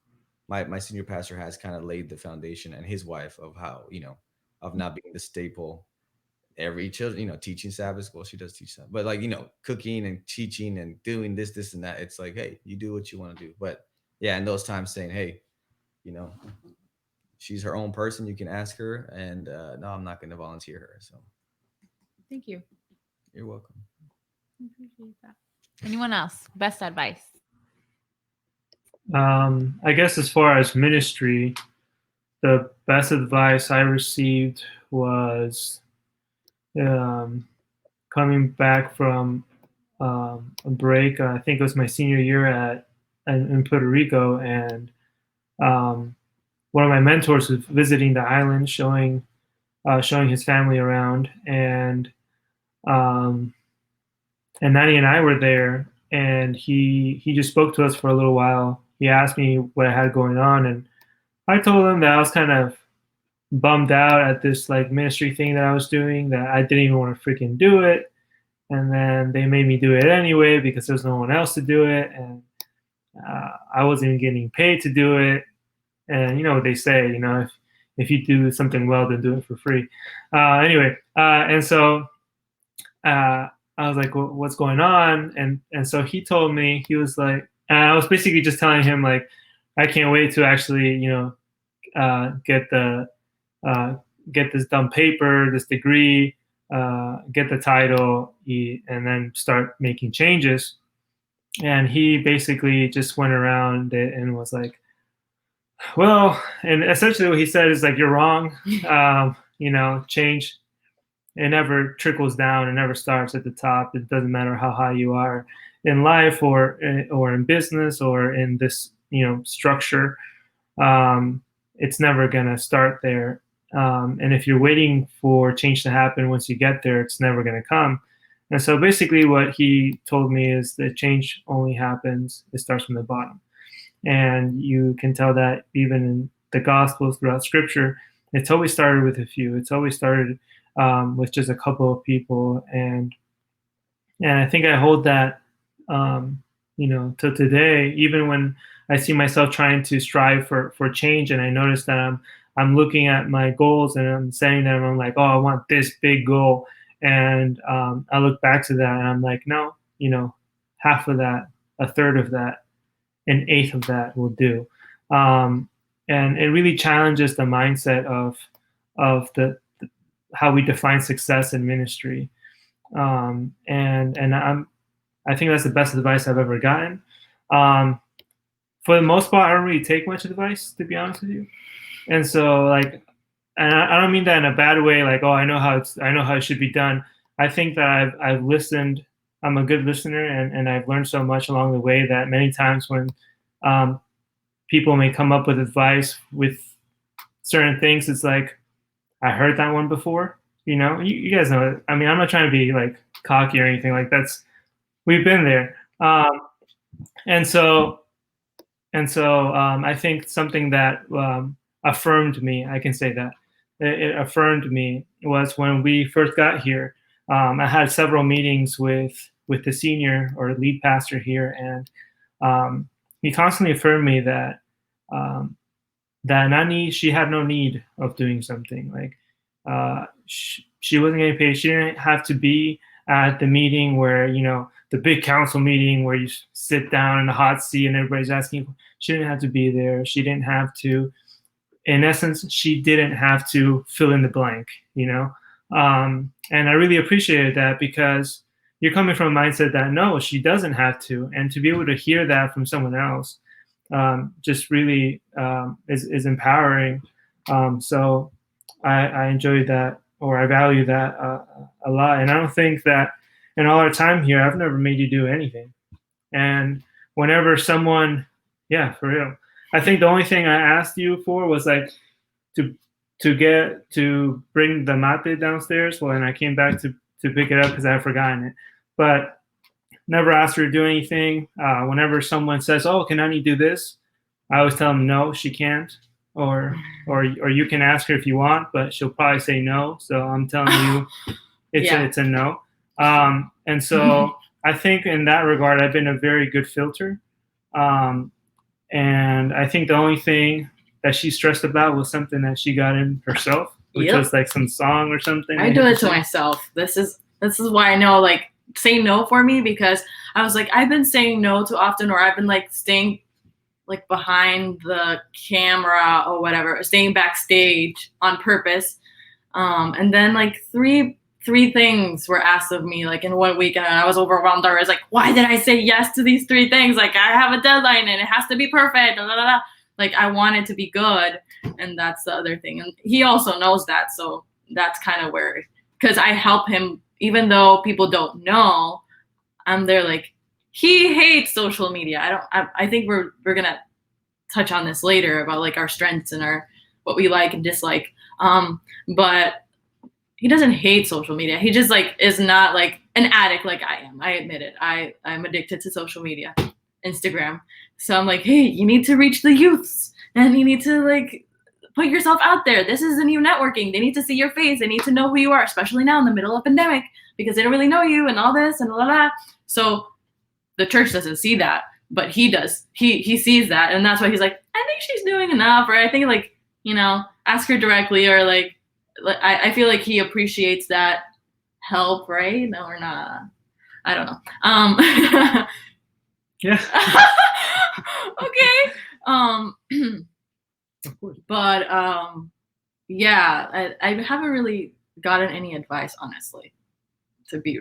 My senior pastor has kind of laid the foundation, and his wife, of how, you know, of not being the staple every children, you know, teaching Sabbath. Well, she does teach that, but like, you know, cooking and teaching and doing this and that. It's like, hey, you do what you want to do. But yeah, in those times saying, hey, you know, she's her own person. You can ask her, and no, I'm not going to volunteer her. So Thank you. You're welcome. I appreciate that. Anyone else? Best advice? I guess as far as ministry, the best advice I received was coming back from a break. I think it was my senior year in Puerto Rico, and one of my mentors was visiting the island, showing his family around, and Nani and I were there, and he just spoke to us for a little while. He asked me what I had going on, and I told them that I was kind of bummed out at this like ministry thing that I was doing, that I didn't even want to freaking do it. And then they made me do it anyway because there's no one else to do it. And I wasn't even getting paid to do it. And you know what they say, you know, if you do something well, then do it for free. Anyway, and so I was like, well, what's going on? And so he told me, he was like, and I was basically just telling him like, I can't wait to actually, you know, get this dumb paper, this degree, get the title, and then start making changes. And he basically just went around it and was like, well, and essentially what he said is like, you're wrong. You know, change, it never trickles down. It never starts at the top. It doesn't matter how high you are in life or in business or in this, you know, structure. It's never going to start there. And if you're waiting for change to happen once you get there, it's never going to come. And so basically what he told me is that change only happens, it starts from the bottom. And you can tell that even in the Gospels throughout Scripture, it's always started with a few. It's always started with just a couple of people. And I think I hold that, you know, till today, even when I see myself trying to strive for change, and I notice that I'm looking at my goals and I'm setting them. I'm like, oh, I want this big goal, and I look back to that and I'm like, no, you know, half of that, a third of that, an eighth of that will do. And it really challenges the mindset of the how we define success in ministry. And I think that's the best advice I've ever gotten. For the most part, I don't really take much advice, to be honest with you. And so, like, and I don't mean that in a bad way, like, oh, I know how it should be done. I think that I've listened. I'm a good listener, and I've learned so much along the way that many times when people may come up with advice with certain things, it's like, I heard that one before. You know, you guys know it. I mean, I'm not trying to be like cocky or anything like that's. We've been there, and so I think something that affirmed me, I can say that it affirmed me, was when we first got here. I had several meetings with the senior or lead pastor here, and he constantly affirmed me that that Nani, she had no need of doing something. Like she wasn't getting paid. She didn't have to be at the meeting where, you know, the big council meeting where you sit down in the hot seat and everybody's asking. She didn't have to be there. She didn't have to, in essence, she didn't have to fill in the blank, you know? And I really appreciated that, because you're coming from a mindset that, no, she doesn't have to. And to be able to hear that from someone else just really is empowering. So I enjoy that, or I value that a lot. And I don't think that in all our time here, I've never made you do anything. And whenever someone, yeah, for real, I think the only thing I asked you for was like to bring the mate downstairs. Well, and I came back to pick it up because I had forgotten it. But never asked her to do anything. Whenever someone says, "Oh, can Annie do this?" I always tell them, "No, she can't." Or you can ask her if you want, but she'll probably say no. So I'm telling you, it's a no. And so I think in that regard, I've been a very good filter. And I think the only thing that she stressed about was something that she got in herself, which was like some song or something. I do it to myself. This is why I know, like, say no for me, because I was like, I've been saying no too often, or I've been like staying like behind the camera or whatever, staying backstage on purpose. And then like three things were asked of me like in 1 week, and I was overwhelmed. I was like, why did I say yes to these 3 things? Like, I have a deadline and it has to be perfect. Blah, blah, blah. Like, I want it to be good. And that's the other thing. And he also knows that. So that's kind of where, because I help him, even though people don't know, I'm there like, he hates social media. I think we're gonna touch on this later about like our strengths and our what we like and dislike. But he doesn't hate social media. He just like is not like an addict like I am. I admit it. I'm addicted to social media, Instagram. So I'm like, hey, you need to reach the youths. and you need to like put yourself out there. This is the new networking. They need to see your face. They need to know who you are, especially now in the middle of pandemic, because they don't really know you and all this and blah, blah. So the church doesn't see that, but he does. He sees that, and that's why he's like, I think she's doing enough, or I think like, you know, ask her directly, or like I feel like he appreciates that help, right? No, or not. I don't know. Yeah. Okay. Of course. But yeah, I haven't really gotten any advice, honestly, to be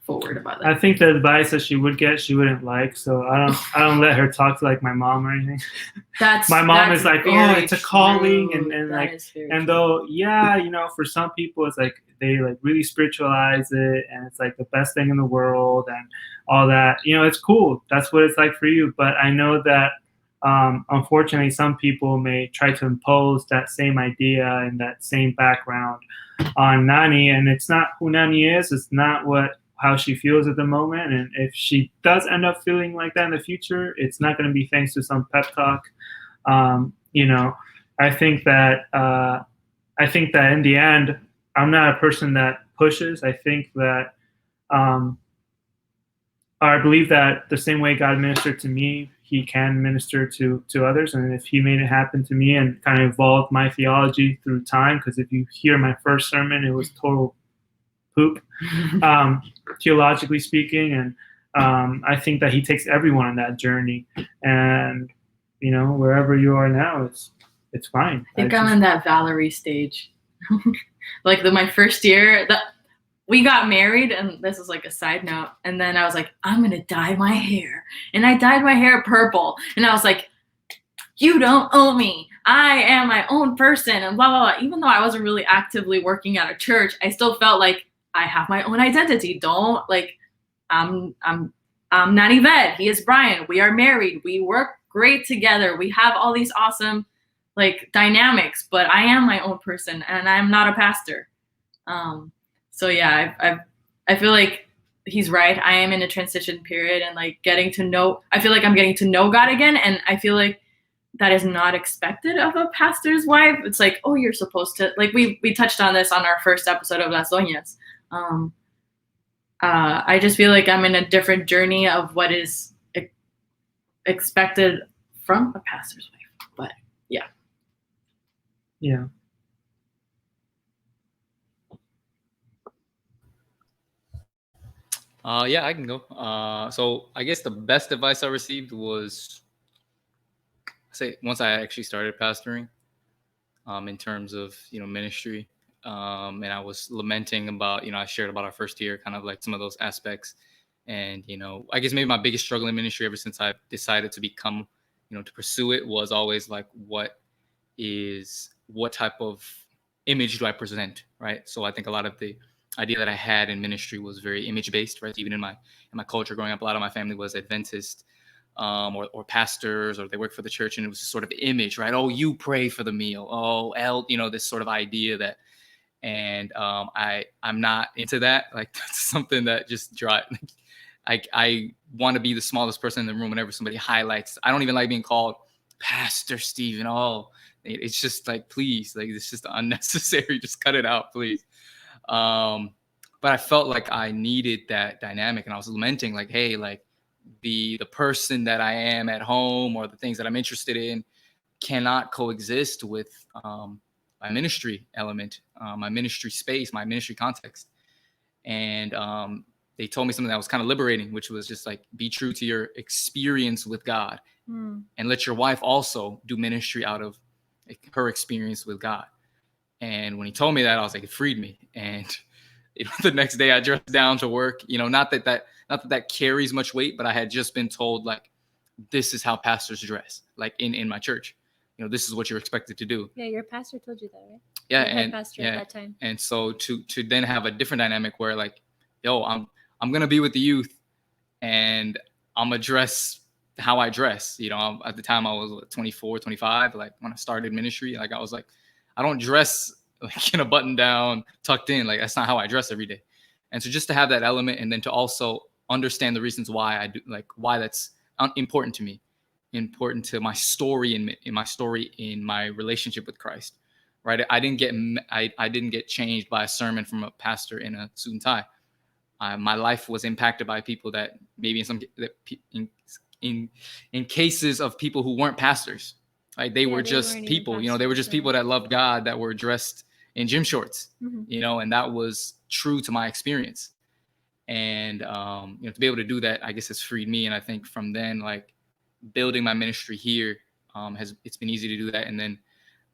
forward about I that. think the advice that she would get, she wouldn't like. So I don't let her talk to like my mom or anything. My mom is like, oh, it's a calling, and like, and though, yeah, you know, for some people it's like they like really spiritualize it, and it's like the best thing in the world and all that. You know, it's cool. That's what it's like for you. But I know that unfortunately, some people may try to impose that same idea and that same background on Nani, and it's not who Nani is. It's not how she feels at the moment. And if she does end up feeling like that in the future, it's not going to be thanks to some pep talk. You know, I think that in the end, I'm not a person that pushes. I think that I believe that the same way God ministered to me, he can minister to others. And if he made it happen to me and kind of evolved my theology through time, because if you hear my first sermon, it was total poop, theologically speaking. And I think that he takes everyone on that journey. And, you know, wherever you are now, it's fine. I think I'm in that Valerie stage. Like my first year, we got married, and this is like a side note. And then I was like, I'm going to dye my hair. And I dyed my hair purple. And I was like, you don't owe me. I am my own person, and blah, blah, blah. Even though I wasn't really actively working at a church, I still felt like I have my own identity. Don't like, I'm not Yvette. He is Brian. We are married. We work great together. We have all these awesome like dynamics, but I am my own person, and I'm not a pastor. So yeah, I feel like he's right. I am in a transition period, and like I feel like I'm getting to know God again. And I feel like that is not expected of a pastor's wife. It's like, oh, you're supposed to, like, we touched on this on our first episode of Las Doñas. I just feel like I'm in a different journey of what is expected from a pastor's wife. But yeah. Yeah. Yeah, I can go. So I guess the best advice I received was, say, once I actually started pastoring, in terms of, you know, ministry. And I was lamenting about, you know, I shared about our first year, kind of like some of those aspects. And, you know, I guess maybe my biggest struggle in ministry ever since I decided to become, you know, to pursue it was always like, what type of image do I present, right? So I think a lot of the idea that I had in ministry was very image based, right? Even in my culture growing up, a lot of my family was Adventist, or pastors, or they work for the church, and it was sort of image, right? Oh, you pray for the meal. Oh, you know, this sort of idea that, and I'm not into that. Like, that's something that just I want to be the smallest person in the room whenever somebody highlights. I don't even like being called Pastor Stephen. Oh, it's just like, please, like, it's just unnecessary. Just cut it out, please. But I felt like I needed that dynamic, and I was lamenting like, hey, like the person that I am at home, or the things that I'm interested in, cannot coexist with my ministry element, my ministry space, my ministry context. And they told me something that was kind of liberating, which was just like, be true to your experience with God, and let your wife also do ministry out of her experience with God. And when he told me that, I was like, it freed me. And you know, the next day I dressed down to work. You know, not that carries much weight, but I had just been told, like, this is how pastors dress, like in my church. You know, this is what you're expected to do. Yeah, your pastor told you that, right? Yeah, Your head and pastor yeah, at that time. And so to then have a different dynamic where, like, yo, I'm gonna be with the youth, and I'm gonna dress how I dress. You know, at the time I was 24, 25. Like, when I started ministry, like, I was like, I don't dress like in a button down, tucked in. Like, that's not how I dress every day. And so just to have that element, and then to also understand the reasons why I do, like, why that's important to me. important to my story in my relationship with Christ. Right? I didn't get changed by a sermon from a pastor in a suit and tie. My life was impacted by people that maybe in cases of people who weren't pastors. Like they were just people, they were just people that loved God, that were dressed in gym shorts, and that was true to my experience. And, to be able to do that, I guess has freed me. And I think from then, like building my ministry here, it's been easy to do that. And then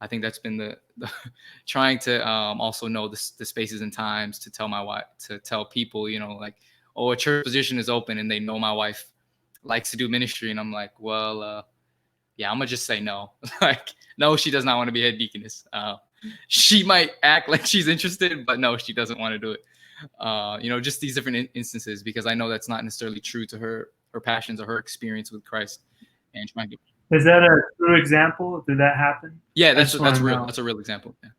I think that's been the trying to also know the spaces and times to tell my wife, to tell people, like, oh, a church position is open and they know my wife likes to do ministry. And I'm like, well, yeah, I'm going to just say no. Like, no, she does not want to be head deaconess. She might act like she's interested, but no, she doesn't want to do it. Just these different instances, because I know that's not necessarily true to her passions or her experience with Christ. And trying to. Is that a true example? Did that happen? Yeah, that's real. That's a real example. Yeah.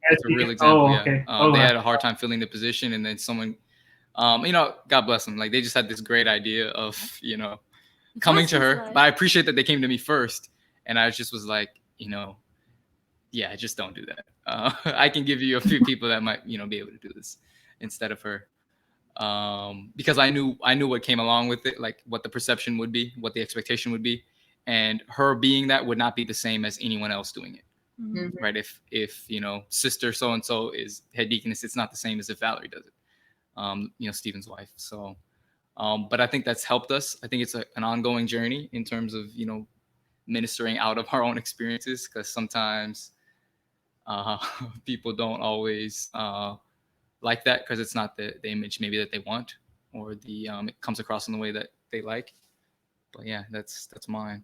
That's a real example. Oh, okay. They had a hard time filling the position, and then someone, God bless them. Like they just had this great idea of, coming to her. But I appreciate that they came to me first, and I just was like, yeah, just don't do that. I can give you a few people that might, be able to do this instead of her. Because I knew what came along with it, like what the perception would be, what the expectation would be. And her being that would not be the same as anyone else doing it. Mm-hmm. Right. If sister so-and-so is head deaconess, it's not the same as if Valerie does it. Stephen's wife. So, but I think that's helped us. I think it's an ongoing journey in terms of, ministering out of our own experiences, because sometimes people don't always like that, because it's not the image maybe that they want, or it comes across in the way that they like. But yeah, that's mine.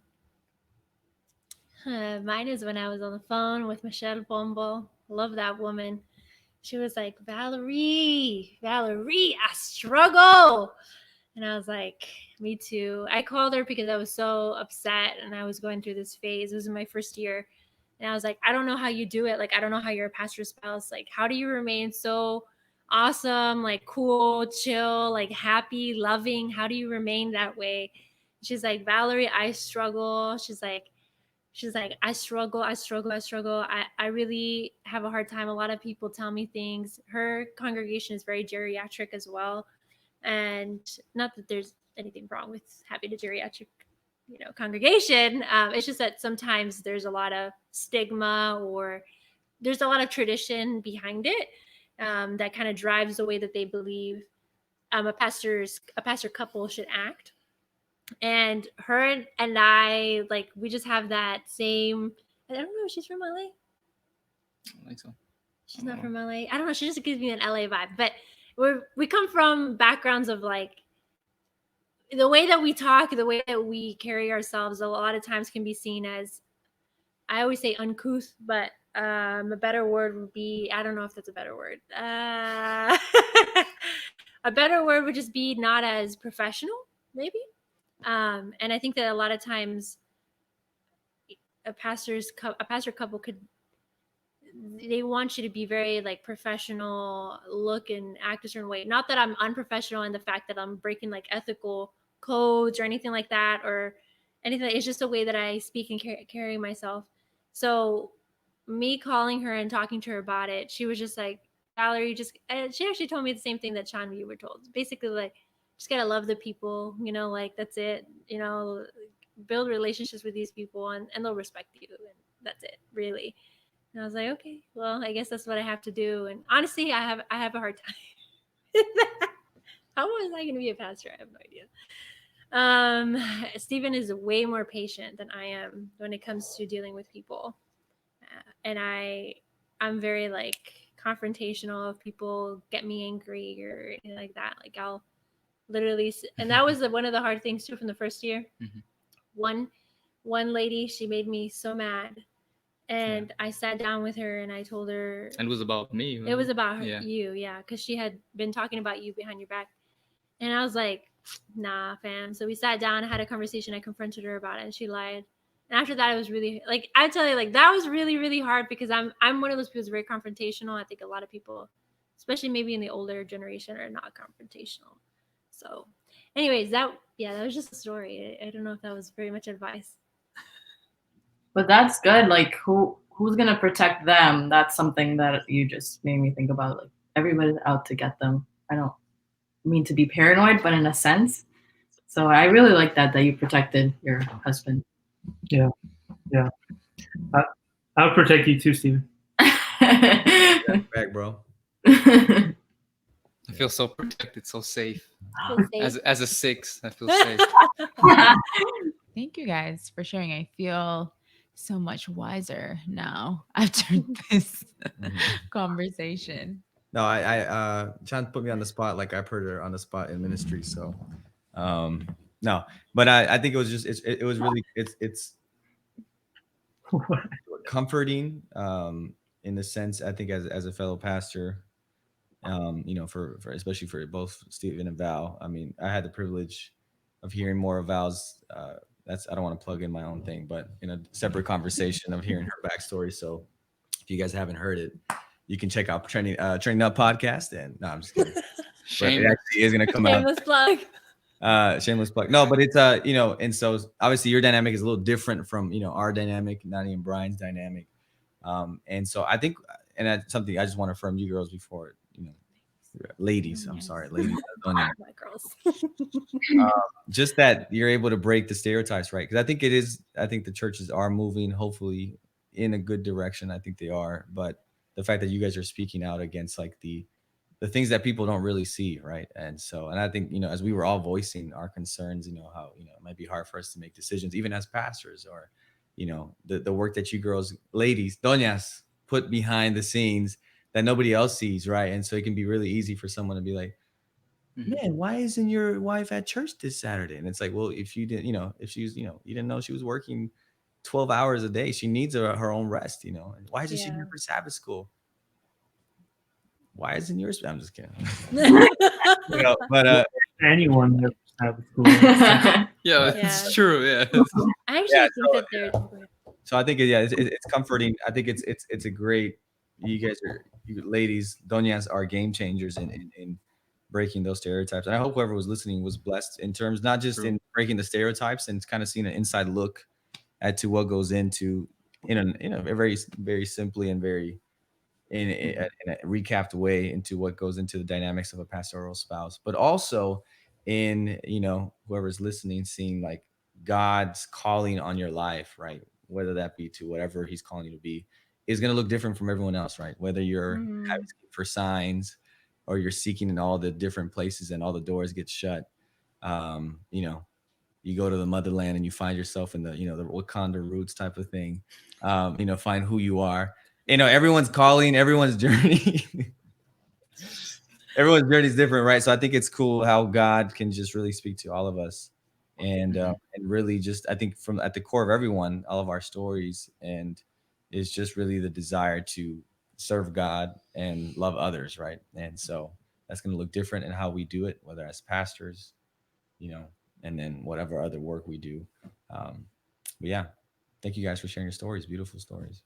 Mine is when I was on the phone with Michelle Pombo. Love that woman. She was like, Valerie, I struggle. And I was like, me too. I called her because I was so upset and I was going through this phase. It was in my first year. And I was like, I don't know how you do it. Like, I don't know how you're a pastor's spouse. Like, how do you remain so awesome, like cool, chill, like happy, loving? How do you remain that way? She's like, Valerie, I struggle. She's like, I struggle. I really have a hard time. A lot of people tell me things. Her congregation is very geriatric as well. And not that there's anything wrong with having a geriatric, congregation. It's just that sometimes there's a lot of stigma, or there's a lot of tradition behind it that kind of drives the way that they believe a pastor couple should act. And her and I, like, we just have that same, I don't know, she's from LA? I don't think so. She's not from LA. I don't know. She just gives me an LA vibe. But we come from backgrounds of, like, the way that we talk, the way that we carry ourselves, a lot of times can be seen as, I always say uncouth, but a better word would be, I don't know if that's a better word. A better word would just be not as professional, maybe. And I think that a lot of times a pastor couple they want you to be very, like, professional, look and act a certain way. Not that I'm unprofessional in the fact that I'm breaking, like, ethical codes or anything like that, or anything. It's just a way that I speak and carry myself. So me calling her and talking to her about it, she was just like, Valerie, she actually told me the same thing that Sean, you were told. Basically, like, just gotta love the people, like, that's it, build relationships with these people and they'll respect you, and that's it, really. And I was like, okay, well, I guess that's what I have to do. And honestly, I have a hard time. How was I gonna be a pastor? I have no idea. Stephen is way more patient than I am when it comes to dealing with people, and I'm very, like, confrontational. If people get me angry or anything like that, like, I'll literally, and that was one of the hard things too from the first year. Mm-hmm. One lady, she made me so mad, and I sat down with her and I told her, and it was about me. It was about you, because she had been talking about you behind your back, and I was like, nah, fam. So we sat down, I had a conversation, I confronted her about it, and she lied. And after that, it was really, like, I tell you, like, that was really, really hard, because I'm one of those people who's very confrontational. I think a lot of people, especially maybe in the older generation, are not confrontational. So anyways, that Yeah, that was just a story. I don't know if that was very much advice. But that's good. Like who's gonna protect them? That's something that you just made me think about. Like everybody's out to get them. I don't mean to be paranoid, but in a sense. So I really like that you protected your husband. Yeah. I'll protect you too, Steven. Back, bro. I feel so protected, so safe. So safe. As a 6, I feel safe. Thank you guys for sharing. I feel so much wiser now after this conversation. No, I Chan put me on the spot like I put her on the spot in ministry. So, no, but I think it was just it was really it's comforting in the sense I think as a fellow pastor, you know, for especially for both Stephen and Val. I mean, I had the privilege of hearing more of Val's. That's I don't want to plug in my own thing, but in a separate conversation of hearing her backstory. So if you guys haven't heard it, you can check out Training Up podcast. And no, I'm just kidding. But it actually is gonna come out. Shameless plug. Shameless plug. No, but it's you know, and so obviously your dynamic is a little different from, you know, our dynamic, Nani and Brian's dynamic. And so I think, and that's something I just want to affirm you girls before, you know, ladies, I'm sorry, ladies, My girls. just that you're able to break the stereotypes, right? Because I think the churches are moving hopefully in a good direction. I think they are, but the fact that you guys are speaking out against like the things that people don't really see, right? And so, and I think, you know, as we were all voicing our concerns, you know, how, you know, it might be hard for us to make decisions, even as pastors, or, you know, the work that you girls, ladies, Doñas, put behind the scenes that nobody else sees, right? And so it can be really easy for someone to be like, man, why isn't your wife at church this Saturday? And it's like, well, if you didn't, you know, if she's, you know, you didn't know she was working 12 hours a day, she needs her own rest, you know. And why isn't she here for Sabbath school? Why isn't yours? I'm just kidding. You know, but Anyone that have a school. Yeah. It's true. Yeah. I actually think that they're. So I think it's comforting. I think it's a great. You guys are, you ladies, Doñas are game changers in breaking those stereotypes. And I hope whoever was listening was blessed in terms not just in breaking the stereotypes and kind of seeing an inside look at to what goes into in a very very simply and very in a recapped way into what goes into the dynamics of a pastoral spouse, but also in, you know, whoever's listening, seeing like God's calling on your life, right? Whether that be to whatever he's calling you to be, is going to look different from everyone else, right? Whether you're having to look for signs or you're seeking in all the different places and all the doors get shut. You know, you go to the motherland and you find yourself in the, you know, the Wakanda roots type of thing. You know, find who you are. You know, everyone's calling, everyone's journey. Everyone's journey is different, right? So I think it's cool how God can just really speak to all of us, and really just, I think from at the core of everyone, all of our stories, and is just really the desire to serve God and love others, right? And so that's going to look different in how we do it, whether as pastors, you know, and then whatever other work we do. But yeah, thank you guys for sharing your stories, beautiful stories.